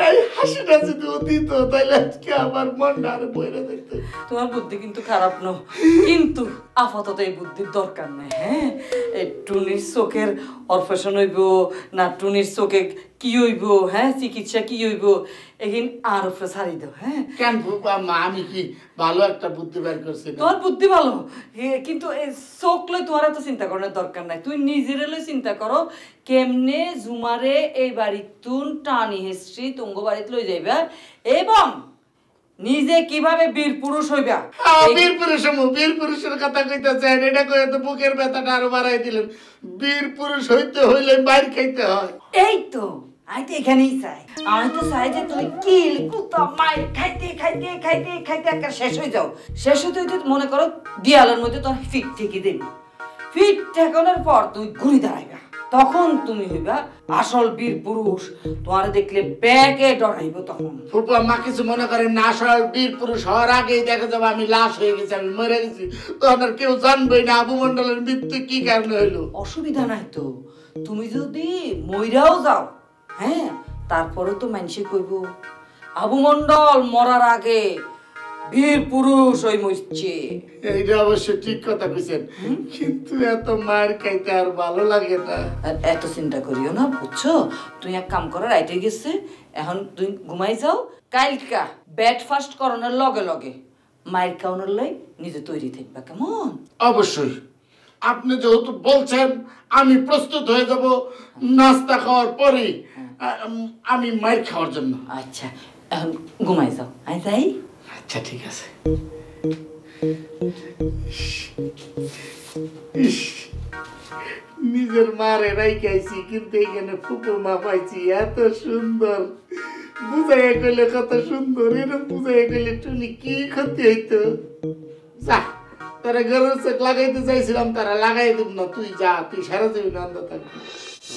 এই হাসিটা যদি দিত তাইলে আজকে আমার মনটা আরো বইরে দেখতে। তোমার বুদ্ধি কিন্তু খারাপ নয়, কিন্তু আপাতত এই বুদ্ধির দরকার নেই। হ্যাঁ টুনির চোখের অপারেশন হইব না টুনির চোখে কি হইব, হ্যাঁ চিকিৎসা কি হইব, এখানে আর উপরে ছাড়ি দাও। হ্যাঁ কেন ফুপা মা আমি কি ভালো একটা বুদ্ধি বের করছি না? তোর বুদ্ধি ভালো, কিন্তু চোখ লই তোমার এত চিন্তা করার দরকার নাই। তুই নিজের লই চিন্তা করো কেমনে জুমারে এই বাড়ির তুন টানি হিস্ট্রি তুঙ্গ বাড়িতে লই যাইবা এবং নিজে কিভাবে বীর পুরুষ হইবা। বীর পুরুষের কথা কইতেছেন, এটা কয়ে তো বুকের ব্যথাটা আরো বাড়াই দিলেন। বীর পুরুষ হইতে হইলে বাইর খাইতে হয়। এই তো আমি তো এখানেই চাই, আমি তো চাই যে তুমি কিল কুতা মাই খাইতে খাইতে খাইতে খাইতে একটা শেষ হয়ে যাও। শেষ হতে হইতে মনে করো দেয়ালের মধ্যে তোমার ফিট ঠেকে দেবি, ফিট ঠেকানোর পর তুমি ঘুরে দাঁড়াইবা, তখন তুমি হইবা আসল বীর পুরুষ। তোমার দেখলে ব্যাগে ডরাইব তখন। ফুপা মা কিছু মনে করেন না, আসল বীর পুরুষ হওয়ার আগেই দেখা যাবে আমি লাশ হয়ে গেছি, আমি মরে গেছি, তখন আর কেউ জানবেই না আবু মন্ডলের মৃত্যু কি কারণে হইলো। অসুবিধা নাই তো, তুমি যদি মইরাও যাও হ্যাঁ তারপরে তো মানুষে কইব আবু মন্ডল মরার আগে বীর পুরুষ ওই মরছে। এইটা অবশ্য ঠিক কথা কইছেন, কিন্তু এত মার খাইতে আর ভালো লাগে না। এত চিন্তা করিও না বুঝছো। তুই এক কাম করার রাইতে গেছে, এখন তুই ঘুমাই যাও, কালকা ব্রেকফাস্ট করানোর লগে লগে মায়ের খাওয়ানোর লাই নিজে তৈরি থাকবা, কেমন? অবশ্যই, আপনি যেহেতু বলছেন আমি প্রস্তুত হয়ে যাব নাস্তা খাওয়ার পরে আমি মায়ের খাওয়ার জন্য। আচ্ছা এখন ঘুমাই যাও, আই যাই। আচ্ছা ঠিক আছে। নিজের মারে রাইখাইছি কিন্তু এখানে ফুপু মা পাইছি এত সুন্দর, বুঝাইয়া কইলে কত সুন্দর, এরকম বুঝাইয়া কইলে টুনি কি ক্ষতি হইতো। যা তারা ঘরের চোখ লাগাইতে চাইছিলাম, তারা লাগাই দিব না, তুই যা, তুই সারা যাবি না অন্ধ থাকবি।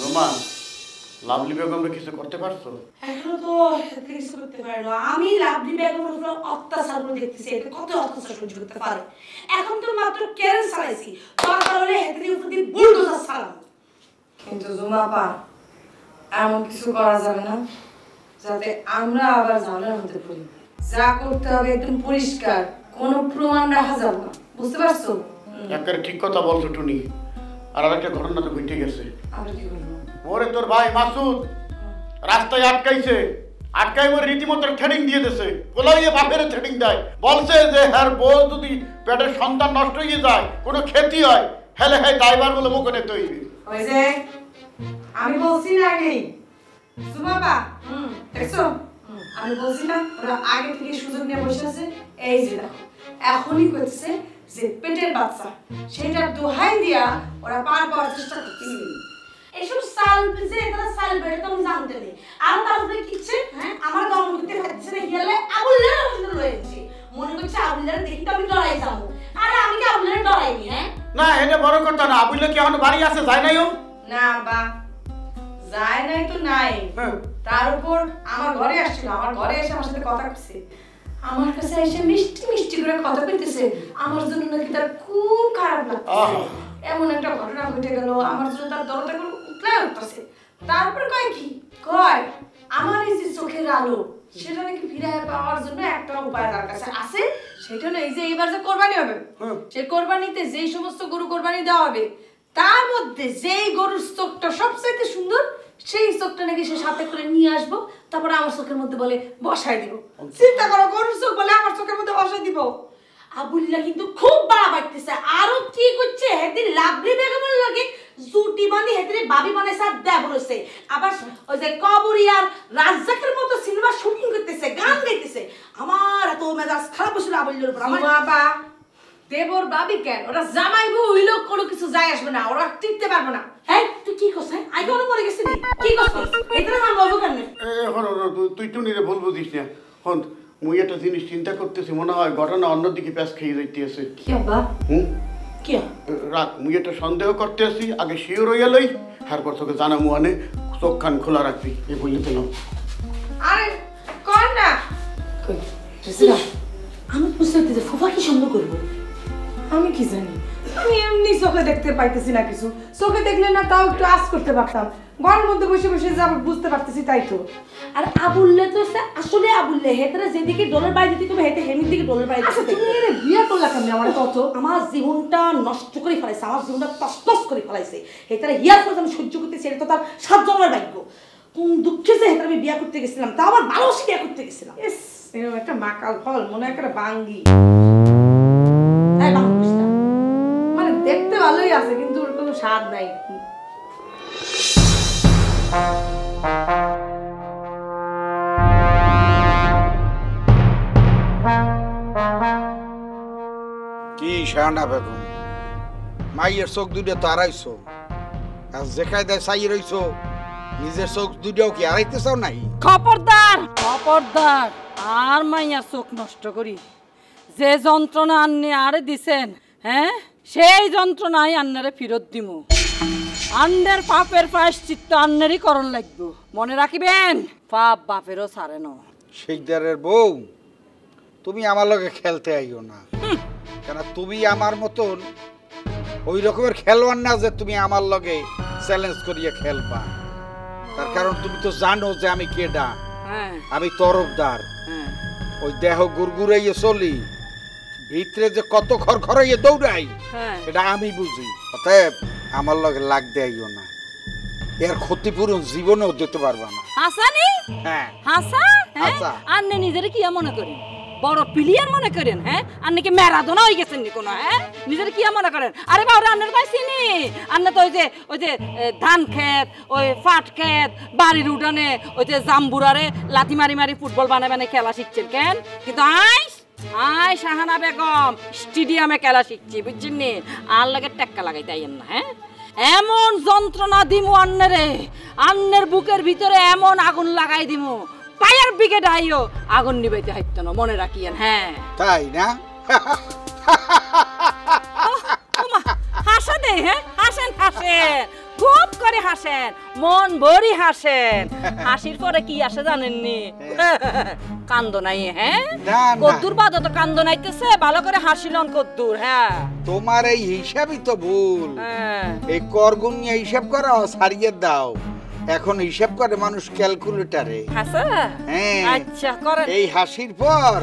রোমা লাভলি বেগমকে কিছু করতে পারছো? এখনো তো কিছু করতে পারলো। আমি লাভলি বেগমের উপর অত্যাচার করে দেখতেছি, এটা কত অত্যাচার সহ্য করতে পারে। এখন তো মাত্র কেন চালাইছি, দরকার হলে হেঁটে উপর দিয়ে বুলডোজার চালাম। কিন্তু জুমাপা এমন কিছু করা যাবে না যাতে আমরা আবার ঝামেলার মধ্যে পড়ি। যা করতে হবে একদম পরিষ্কার, কোনো প্রমাণ রাখা যাবে না, বুঝতে পারছো? একেবারে ঠিক কথা বলছো টুনি। আর আরেকটা ঘটনা তো ঘটে গেছে। আর কি বলবো? ওরে তোর ভাই মাসুদ রাস্তায় আটকাইছে, আটকাই ওর রীতিমতো থ্রেডিং দিয়ে দিয়েছে, পোলাইয়ে বাপের থ্রেডিং দেয়, বলছে যে হ্যার বউ যদি পেটের সন্তান নষ্ট হয়ে যায়, কোনো ক্ষতি হয়, হেলে হ্যাঁ ড্রাইভার বলে মুখে নিতে হইবে। ওই যে আমি বলছি না আগেই জুমাপা, দেখছো আমি বলছি না ওরা আগে থেকে সুযোগ নিয়ে বসে আছে। এই যে দেখো এখনই করছে যে পেটের বাচ্চা, সেটা দোহাই দিয়া ওরা পার পাওয়ার চেষ্টা করতেছে। এসব সাল যে এটা সাল বেড়ে তো আমি জানতে নেই। আর তারপরে কিচ্ছে হ্যাঁ আমার দম করতে পারছে না, গেলে আবুল্লার ওখানে রয়েছে, মনে করছে আবুল্লার দেখি তো আমি ডরাই যাবো। আরে আমি কি আবুল্লার ডরাইনি? হ্যাঁ না এটা বড় কথা না। আবুল্লা কি এখন বাড়ি আছে, যায় নাই? ও না বা যায় নাই তো নাই, তার উপর আমার ঘরে আসছিল, আমার ঘরে এসে আমার সাথে কথা কইছে, আমার কাছে এসে মিষ্টি মিষ্টি করে কথা কইতেছে। আমার জন্য নাকি তার খুব খারাপ লাগছে, এমন একটা ঘটনা ঘটে গেল, আমার জন্য তার দরদা করে উঠলে উঠতেছে। তারপর কয় কি কয় আমার এই যে চোখের আলো সেটা নাকি ফিরে পাওয়ার জন্য একটা উপায় তার কাছে আছে, সেটা হলো এই যে এবার যে কোরবানি হবে, সেই কোরবানিতে যেই সমস্ত গরু কোরবানি দেওয়া হবে তার মধ্যে যেই গরুর চোখটা সবচাইতে সুন্দর সেই চোখটা নাকি সে সাথে করে নিয়ে আসবো, তারপরে আমার চোখের মধ্যে বলে বসাই দিব। চিন্তা করো, গরুর চোখ বলে আমার চোখের মধ্যে বসাই দিব। আবুল্লাহ কিন্তু খুব বাড়া বাড়তেছে, আরো কি করছে হেদিন লাভলি বেগমের লাগে জুটি বানি হেদিন বাবি বানাইছে আর দেব রয়েছে, আবার ওই যে কবরিয়ার রাজ্জাকের মতো সিনেমা শুটিং করতেছে, গান গাইতেছে। আমার এত মেজাজ খারাপ হয়েছিল আবুল্লার উপর। আমার বাবা দেবর বাবি কেন, ওরা জামাই বউ হইলো কোনো কিছু যায় আসবে না, ওরা টিকতে পারবে না। এই তুই কি করছিস? আগে অনেক মরে গেছিস, কি করছিস? এটা আমার বলবো কেন? এখন তুই টুনিরে বলবো দিস না। হন মুই একটা জিনিস চিন্তা করতেছি, মনে হয় ঘটনা অন্যদিকে প্যাঁচ খেয়ে যাইতেছে। কি আব্বা? কি রাখ, মুই একটা সন্দেহ করতে আসি, আগে শিওর হইয়া লই, তারপর তোকে জানা মুয়ানে চোখ খান খোলা রাখবি, এই বললে পেলাম। আরে কর না। আমি বুঝতে পারছি ফুফা কি সন্দেহ করবো? আমি কি জানি, আমি এমনি চোখে দেখতে পাইতেছি না কিছু, চোখে দেখলে না তাও একটু আঁচ করতে পারতাম, ঘরের মধ্যে বসে বসে যা বুঝতে পারতেছি তাই তো। আর আবুল্লে তো আসলে আবুল্লে হেতরে যেদিকে ডলার বাড়ি দিতে হবে হেতে হেমির দিকে ডলার বাড়ি আচ্ছা তুমি এর বিয়ে করলা কেমনে আমার কত? আমার জীবনটা নষ্ট করে ফেলাইছে, আমার জীবনটা তছনছ করে ফেলাইছে। হেতারে হিয়ার করে আমি সহ্য করতেছি, এটা তো তার 7 জন্মের ভাগ্য। কোন দুঃখে যে হেতারে আমি বিয়ে করতে গেছিলাম, তা আবার ভালোবাসি বিয়ে করতে গেছিলাম। ইস এরকম একটা মাকাল ফল মনে হয় একটা বাঙ্গি। তাই বাংলাদেশ না মানে দেখতে ভালোই আছে কিন্তু ওর কোনো স্বাদ নাই। কি শাহানা বেগম, মাইয়ের চোখ দুটো তো আড়াইছো, আর যেখানে দেয় চাই রইছো, নিজের চোখ দুটাও কি আড়াইতে চাও নাই? খবরদার খবরদার, আর মাইয়ার চোখ নষ্ট করি। যে যন্ত্রণা আন্নে আরে দিছেন, হ্যাঁ সেই যন্ত্রণাই আন্নারে ফেরত দিমু। আন্নের পাপের প্রায়শ্চিত্ত আন্নেরই করণ লাগবো, মনে রাখিবেন। পাপ বাপেরও ছাড়ে না। শিকদারের বউ, তুমি আমার লগে খেলতে আইও না, কেন তুমি আমার মতন ওই রকমের খেলোয়াড় না যে তুমি আমার লগে চ্যালেঞ্জ করিয়া খেলবা। তার কারণ তুমি তো জানো যে আমি কেডা, আমি তরফদার। ওই দেহ গুড়গুড়াইয়ে চলি, ভিতরে যে কত খড়খড়াইয়ে দৌড়াই এটা আমি বুঝি। অতএব আমার লগে লাগ দেইও না, এর ক্ষতিপূরণ জীবনেও দিতে পারবা না। হাসানি? হ্যাঁ হাসা? হাসা। আন্নে নিজের কি মনে করেন? বড় প্লেয়ার মনে করেন? হ্যাঁ আন্নে কি ম্যারাডোনা হয়ে গেছেন নি কোনো? হ্যাঁ নিজের কি মনে করেন? আরে বাবা আন্নের ভাই চিনি, আন্নে তো ওই যে ধান ক্ষেত, ওই পাট ক্ষেত, বাড়ির উঠানে ওই যে জাম্বুরারে লাথি মারি মারি ফুটবল বানায় বানায় খেলা শিখছেন কেন? কিন্তু আই শাহানা বেগম স্টেডিয়ামে খেলা শিখছি, বুঝছেন নি? আর লাগে টেক্কা লাগাইতে আইয়েন না। হ্যাঁ এমন যন্ত্রণা দিমু আন্নারে, আন্নের বুকের ভিতরে এমন আগুন লাগাই দিমু, পায়ের বিকে ডাইও আগুন নিবাইতে হাইতো না, মনে রাখিয়েন। হ্যাঁ তাই না? হাসা দে, হ্যাঁ হাসেন হাসেন, খুব করে হাসেন, মন ভরি হাসেন। হাসির পরে কি আসে জানেননি? কান্দ নাই। হ্যাঁ কদ্দুর বাদে তো কান্দ নাইতেছে, ভালো করে হাসিলন কদ্দুর। হ্যাঁ তোমার এই হিসাবই তো ভুল, এই করগুন নিয়ে হিসাব করা সারিয়ে দাও। এখন হিসাব করে মানুষ ক্যালকুলেটারে। হ্যাঁ আচ্ছা করেন। এই হাসির পর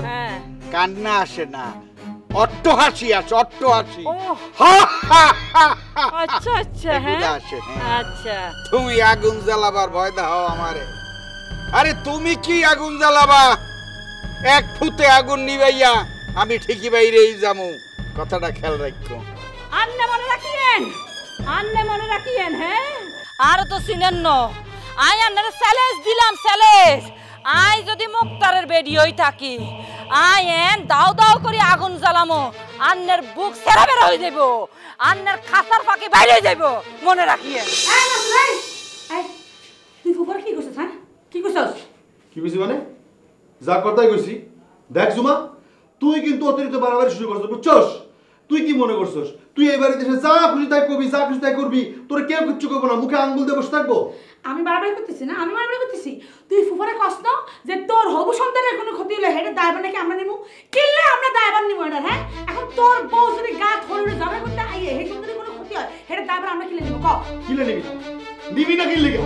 কান্না আসে না, অট্ট হাসি আসে, অট্ট হাসি। আচ্ছা আচ্ছা আচ্ছা তুমি আগুন জ্বালাবার ভয় দাও আমারে। আরে তুমি কি আগুন জ্বালাবা? এক ফুতে আগুন নিবাইয়া আমি ঠিকই বাইরেই যামু, কথাটা খেয়াল রাখো। আন্নে মনে রাখিয়েন, আন্নে মনে রাখিয়েন। হ্যাঁ আর তো চিনেন ন, আই আন্নারে চ্যালেঞ্জ দিলাম, চ্যালেঞ্জ। আই যদি মুক্তারের বেডিওই থাকি, আই এন দাও দাও করে আগুন জ্বালামো, আন্নের বুক সেরা বের হয়ে যাইব, আন্নের খাসার ফাঁকি বাইরে যাইব, মনে রাখিয়েন। তুই ফুফার কি করছিস? হ্যাঁ কি করছিস? কি বুঝি মানে যা কথাই কইছি। দেখ জুমা, তুই কিন্তু অতিরিক্ত বাড়াবাড়ি শুরু করছিস, বুঝছস? তুই কি মনে করছস তুই এই বাড়িতে এসে যা খুশি তাই কবি, যা খুশি তাই করবি, তোর কেউ কিচ্ছু করবো না, মুখে আঙ্গুল দিয়ে বসে থাকবো? আমি বাড়াবাড়ি করতেছি না, আমি বাড়াবাড়ি করতেছি। তুই ফুফারে কষ্ট যে তোর হবু সন্তানের কোনো ক্ষতি হলে হেডে দায়বার নাকি আমরা নিমু, কিনলে আমরা দায়বার নিমু এটা। হ্যাঁ এখন তোর বউ যদি গা ধরে ঝগড়া করতে আইয়ে হে সন্তানের কোনো ক্ষতি হয়, হেডে দায়বার আমরা কিনলে নিমু। ক কিলে নিবি? নিবি না কিনলে গা?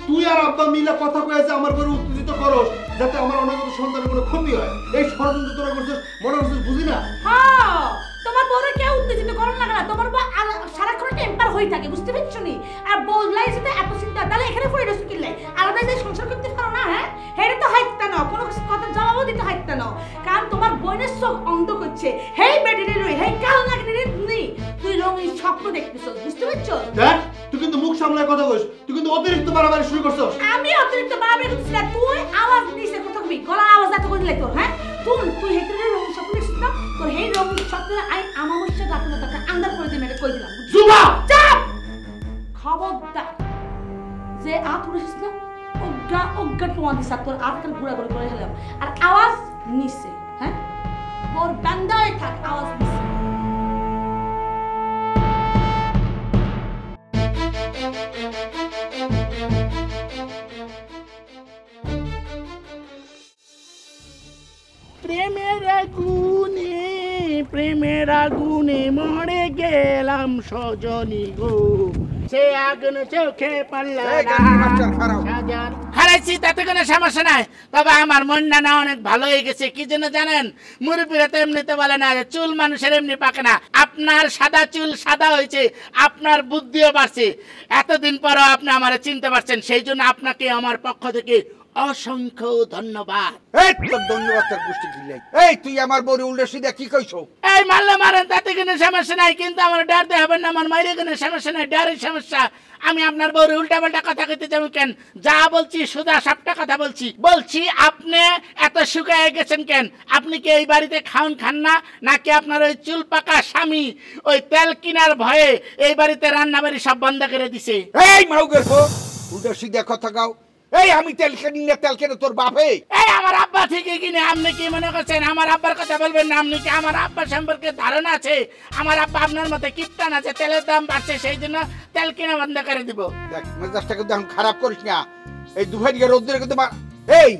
তুই আর আব্বা মিলা কথা কয়েছে আমার করে উত্তেজিত করস যাতে আমার অনাগত সন্তানের কোনো ক্ষতি হয়। এই ষড়যন্ত্র তোরা করছিস, মনে করছিস বুঝি না? হ্যাঁ তোমার বউরে কেউ উত্তেজিত করেন না, তোমার বউ সারাক্ষণ টেম্পার হয়ে থাকে, বুঝতে পারছো নি? আর বউলাই যদি এত চিন্তা, তাহলে এখানে পড়ে রয়েছে কিনলে আলাদা যে সংসার করতে পারো না? হ্যাঁ হেরে তো হাইতে না, কোনো কথা জবাবও দিতে হাইতে না, কারণ তোমার বোনের চোখ অন্ধ করছে। হেই বেডিরে রই, হেই কাল নাগিনে নি, তুই রঙিন স্বপ্ন দেখতেছ, বুঝতে পারছো? দেখ তুই কিন্তু মুখ সামলায় কথা কইস, তুই কিন্তু অতিরিক্ত বাড়াবাড়ি শুরু করছস। আমি অতিরিক্ত বাড়াবাড়ি করছি না, তুই আওয়াজ নিচে কথা কবি, গলা আওয়াজ এত করলে তোর। হ্যাঁ তুই হেতরে রঙিন স্বপ্ন দেখছিস না, তোর হেই রঙিন স্বপ্নে আই আমার মুখে রাখো না, তাকে আন্দার করে দিই, এটা কই দিলাম। জুমা চাপ! খবরদার যে আত উড়েছিস না, অজ্ঞা টোয়া দিস, তোর আতকাল ঘুরা ঘুরে করে গেলাম। আর আওয়াজ নিচে, হ্যাঁ ওর বান্দায় থাক, আওয়াজ নিচে। প্রেমের আগুনে প্রেমের আগুনে মরে গেলাম সজনী গো, সে আগুন চোখে পড়লো হারাইছি, তাতে কোনো সমস্যা নাই। তবে আমার মনটা না অনেক ভালো হয়ে গেছে। কি জন্য জানেন? মুরব্বীরা তো এমনিতে বলে না যে চুল মানুষের এমনি পাকে না। আপনার সাদা চুল সাদা হয়েছে, আপনার বুদ্ধিও বাড়ছে। এতদিন পরও আপনি আমার চিনতে পারছেন, সেই জন্য আপনাকে আমার পক্ষ থেকে অসংখ্য ধন্যবাদ। এই তোর ধন্যবাদ তোর গোষ্ঠী খিলাই। এই তুই আমার বড় উল্টা সিধা কি কইছো? এই মারলে মারেন, তাতে কোনো সমস্যা নাই, কিন্তু আমার ডারতে হবে না। আমার মাইরে কোনো সমস্যা নাই, ডারের সমস্যা। আমি আপনার বড় উল্টা পাল্টা কথা কইতে যাবো কেন? যা বলছি সুদা সাপটা কথা বলছি। আপনি এত শুকায় গেছেন কেন? আপনি কি এই বাড়িতে খান না, নাকি আপনার ওই চুল পাকা স্বামী ওই তেল কিনার ভয়ে এই বাড়িতে রান্না বাড়ি সব বন্ধ করে দিছে? এই মাউগের গো, উল্টা সিধা কথা গাও। এই আমি তেল কিনি না, তেল কেন তোর বাপে? এই আমার আব্বা ঠিকই কিনে। আপনি কি মনে করছেন আমার আব্বার কথা বলবেন না? আপনি কি আমার আব্বা সম্পর্কে ধারণা আছে? আমার আব্বা আপনার মতো কিপটান আছে, তেলের দাম বাড়ছে সেই জন্য তেল কিনা বন্ধ করে দিব। দেখ মেজাজটা কিন্তু এখন খারাপ করিস না। এই দুভাইকে রোদ্রে কিন্তু এই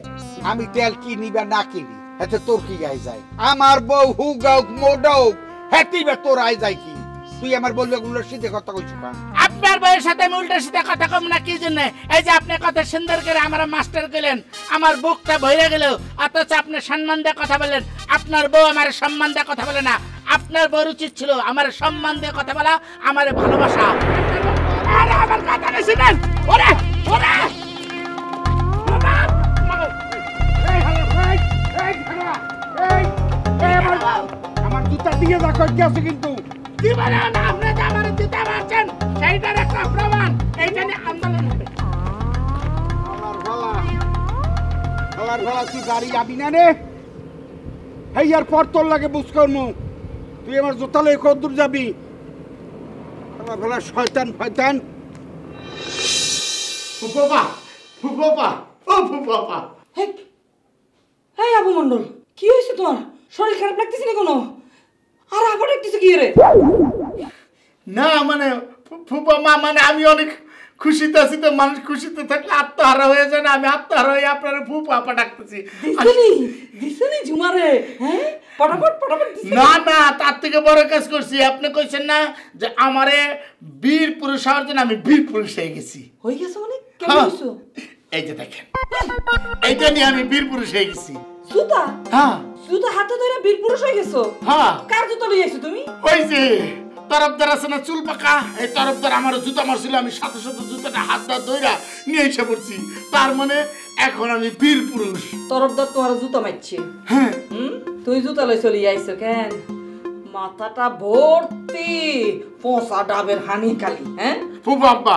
আমি তেল কিনি বা না কিনি এতে তোর কি গায়ে যায়? আমার বউ হুক হোক মোডক হ্যাঁ বা তোর আয় যায় কি? তুই আমার বললে উল্টা সিধে কথা কইছো না? আপনার বউয়ের সাথে আমি উল্টা সিধে কথা কম না কি জন্য? এই যে আপনি কথা সুন্দর করে আমার মাস্টার কইলেন, আমার বুকটা ভরে গেল, অথচ আপনি সম্মান দিয়ে কথা বললেন। আপনার বউ আমার সম্মান দিয়ে কথা বলে না। আপনার বউর উচিত ছিল আমার সম্মান দিয়ে কথা বলা, আমার ভালোবাসা। আরে আমার কথা শুনেন। ওরে ওরে আমার জুতা দিয়ে দেখো কি আছে কিন্তু জীবনে না আপনি যে আমার জুতা মারছেন সেইটার একটা প্রমাণ। এইটা নিয়ে আন্দোলন হবে। আমার ভালা তুই গাড়ি যাবি না রে? এই আর পর তোর লাগে বুঝ করমু। তুই আমার জুতা লয়ে কদ্দূর যাবি? আমার ভালা শয়তান ফয়তান। ফুফা ও ফুফা। এই আবু মন্ডল, কি হয়েছে তোমার? শরীর খারাপ লাগতেছে না কোনো? আর আবার দেখতেছে কি রে? না মানে ফুফা মা, মানে আমি অনেক খুশিতে আছি। তো মানুষ খুশিতে থাকলে আত্মহারা হয়ে যায় না? আমি আত্মহারা হয়ে আপনার ফুফা ডাকতেছি। দিছনি ঝুমারে, হ্যাঁ পটাপট না তার থেকে বড় কাজ করছি। আপনি কইছেন না যে আমারে বীর পুরুষ হওয়ার জন্য আমি বীর পুরুষ হয়ে গেছি। হয়ে গেছে মানে কেমন হইছো? এই যে দেখেন, এইটা নিয়ে আমি বীর পুরুষ হয়ে গেছি। জুতা? হ্যাঁ জুতা হাতে ধরে বীর পুরুষ হয়ে গেছো? হ্যাঁ। কার জুতা লই আইছো তুমি? ওই যে তরফদার আছে না চুল পাকা, এই তরফদার আমার জুতা মারছিল। আমি সাথে জুতাটা হাত ধইরা নিয়ে এসে পড়ছি। তার মানে এখন আমি বীর পুরুষ। তরফদার তোমার জুতা মারছে? হ্যাঁ। তুই জুতা লই চলে আইছো কেন? মাথাটা ভর্তি পোষা ডাবের হানি খালি। হ্যাঁ ফুফু আব্বা,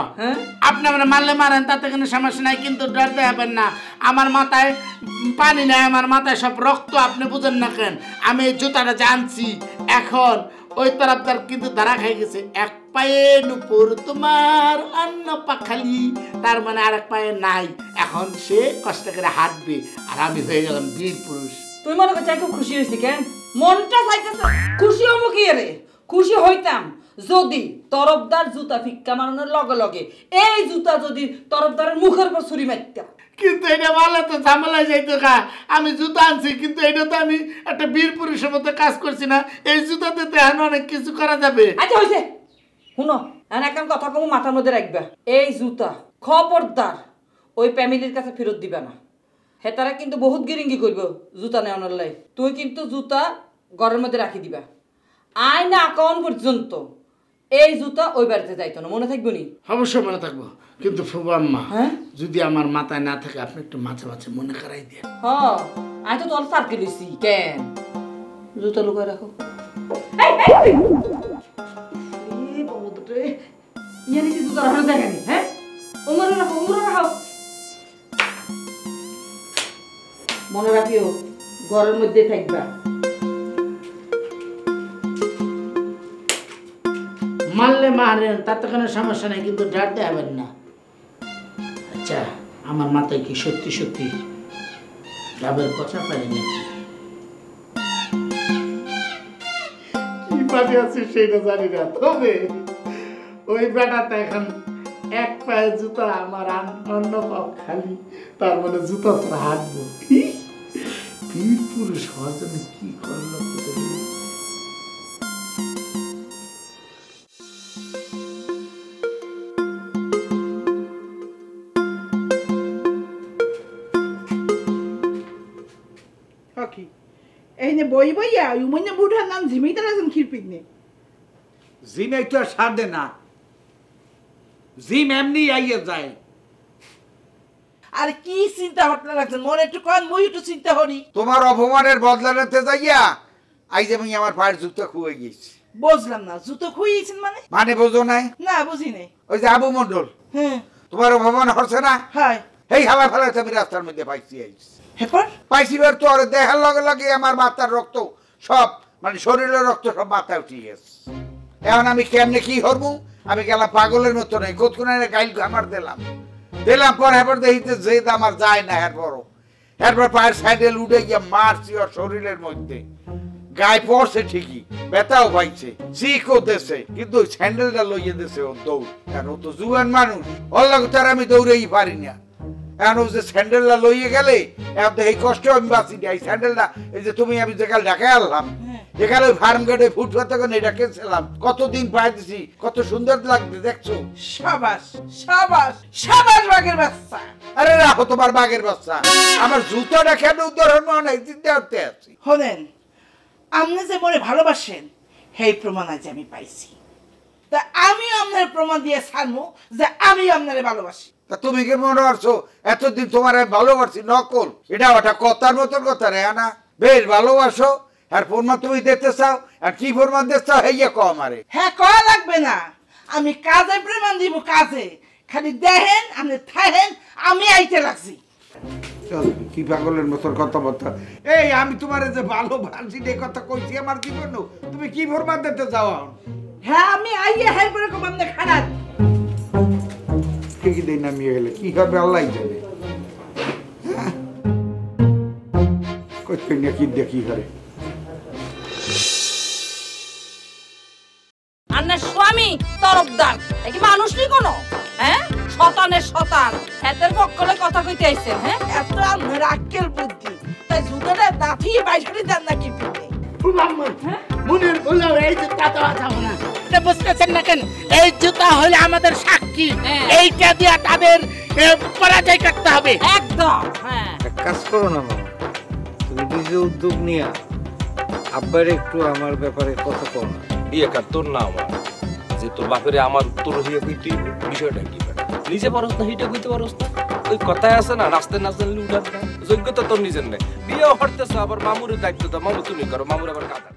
আপনি আমরা মারলে মারেন, তাতে কোনো সমস্যা নাই, কিন্তু ডরতে হবেন না। আমার মাথায় পানি নাই, আমার মাথায় সব রক্ত। আপনি বুঝেন না কেন? আমি এই জুতাটা জানছি। এখন ওই তরফদার কিন্তু ধারা খাই গেছে। এক পায়ে নুপুর তোমার, অন্য পা খালি, তার মানে আর এক পায়ে নাই। এখন সে কষ্ট করে হাঁটবে, আর আমি হয়ে গেলাম বীর পুরুষ। তুই মনে করছিস খুব খুশি হয়েছি কেন? মনটা চাইতেছে খুশি হবো কি রে? খুশি হইতাম যদি তরফদার জুতা ফিক্কা মারানোর লগে লগে এই জুতা যদি তরফদারের মুখের উপর ছুরি মারতাম। কিন্তু এটা ভালো তো ঝামেলা যাইতো কা। আমি জুতা আনছি, কিন্তু এটা তো আমি একটা বীর পুরুষের মতো কাজ করছি না। এই জুতাতে তো এখন অনেক কিছু করা যাবে। আচ্ছা হয়েছে, শুনো এখন কথা কম মাথার মধ্যে রাখবা। এই জুতা খবরদার ওই ফ্যামিলির কাছে ফেরত দিবা না। হেতারা কিন্তু বহুত গিরিঙ্গি করবো জুতা নেওয়ানোর লাই। তুই কিন্তু জুতা ঘরের মধ্যে রাখি দিবা। আয় না এখন পর্যন্ত এই জুতা ওই বাড়িতে যাইতো না, মনে থাকবো নি? অবশ্যই মনে থাকবো। কিন্তু ফুবু আম্মা, যদি আমার মাথায় না থাকে আপনি একটু মাঝে মাঝে মনে করাই দিয়ে। হ্যাঁ আমি তো তোর সার্কে দিছি কেন? জুতা লুকায় রাখো। ইয়ানি কি জুতা রাখার জায়গা নেই? হ্যাঁ ওমরে রাখো, ওমরে রাখো। মনে রাখিও ঘরের মধ্যে থাকবা। মারলে মারেন, তাতে কোনো সমস্যা নেই, কিন্তু ডারতে হবেন না। আচ্ছা, আমার মাথায় কি সত্যি সত্যি ডাবের পচা পাই নাকি? কি পানি আছে সেটা জানি না, তবে ওই বেটাটা এখন এক পায়ে জুতা, আমার অন্য পা খালি, তার মানে জুতা ছাড়া হাঁটবো। বীর পুরুষ হওয়ার জন্য কি করলো? বই বইয়া উমনে বুড়ার নাম ঝিমিতে রাখছেন খিরপিনে জিমে তো আর সার দে না, জিম এমনি আইয়ে যায়। আর কি চিন্তা ভাবনা রাখছেন মনে একটু কন, মই একটু চিন্তা করি। তোমার অপমানের বদলা নিতে যাইয়া আইজ আমি আমার পায়ের জুতা খুয়ে গেছি। বুঝলাম না, জুতো খুইয়েছেন মানে? মানে বোঝো নাই? না বুঝি নাই। ওই যে আবু মন্ডল, হ্যাঁ তোমার অপমান হচ্ছে না? হ্যাঁ। এই হাওয়া ফেলাতে আমি রাস্তার মধ্যে পাইছি আইছি। এরপর পাইছি বের তো আর দেখার লগে লগে আমার মাথার রক্ত সব মানে শরীরের রক্ত সব মাথায় উঠে গেছে। এখন আমি কেমনে কি করবো? আমি গেলাম পাগলের মতো নেই, কতক্ষণ গাইল আমার দিলাম পর এবার দেখিতে যে আমার যায় না। এরপর পায়ের সাইডে উঠে গিয়ে মারছি ওর শরীরের মধ্যে, গায়ে পড়ছে ঠিকই, ব্যথাও পাইছে, চিকও দেশে, কিন্তু ওই স্যান্ডেলটা লইয়ে দিছে ও দৌড়। কারণ ও তো জুয়ান মানুষ, ওর লগে তার আমি দৌড়েই পারি না। এখন ও যে স্যান্ডেলটা লইয়ে গেলে এখন এই কষ্ট আমি বাঁচি না। এই স্যান্ডেলটা এই যে তুমি আমি যেখানে ঢাকায় আনলাম, এখানে ওই ফার্ম গেটে ফুটপাত তখন এটা কেছিলাম, কতদিন পায়ে দিছি, কত সুন্দর লাগছে দেখছো। সাবাস সাবাস সাবাস বাঘের বাচ্চা। আরে রাখো তোমার বাঘের বাচ্চা, আমার জুতোটা কেন উদাহরণ অনেক দিন দেখতে আছি। হলেন আপনি যে মনে ভালোবাসেন সেই প্রমাণ আজ আমি পাইছি, তা আমি আপনার প্রমাণ দিয়ে ছাড়বো যে আমি আপনারে ভালোবাসি। তা তুমি কি মনে করছো এতদিন তোমার ভালোবাসি নকল? এটা ওটা কথার মতন কথা রে না, বেশ ভালোবাসো। আর প্রমাণ তুমি দেখতে চাও, আর কি প্রমাণ দেখতে চাও হেয়ে কো আমারে? হ্যাঁ কয়া লাগবে না, আমি কাজে প্রমাণ দিব, কাজে খালি দেখেন আপনি থাকেন, আমি আইতে লাগছি। কি পাগলের মতন কথাবার্তা। এই আমি তোমার যে ভালোবাসি এই কথা কইছি আমার জীবন, তুমি কি প্রমাণ দিতে চাও? হ্যাঁ আমি আইয়ে হাই করে কম আপনি খারাপ কি দিন নামিয়ে গেলে কি হবে আল্লাহ জানে। কইতে না কি দেখি করে আন্নার স্বামী তরফদার কি মানুষ নি কোনো? হ্যাঁ শতানের শতান এতের পক্ষলে কথা কইতে আইছেন। হ্যাঁ এত আপনার আক্কেল বুদ্ধি, তাই জুতোটা দাঁতিয়ে বাইশ করে দেন না কি পিনে। মনের বললো এই জুতা তো যাবো না, এটা বুঝতেছেন না কেন? এই জুতা হলে আমাদের সাক্ষী, এইটা দিয়া তাদের পরাজয় করতে হবে একদম। হ্যাঁ এক কাজ করো না মামা, তুমি নিজে উদ্যোগ নিয়ে আব্বার একটু আমার ব্যাপারে কথা কও না। বিয়ে কার তোর না আমার, যে তোর বাপেরে আমার উত্তর হইয়া কইতে বিষয়টা কি? নিজে পারস না হিটা কইতে পারস না? ওই কথাই আছে না, রাস্তায় না জানলে উঠার যোগ্যতা তোর নিজের নেই। বিয়ে হরতেছে আবার মামুরের দায়িত্ব দাও, মামু তুমি করো, মামুর আবার কাঁদা।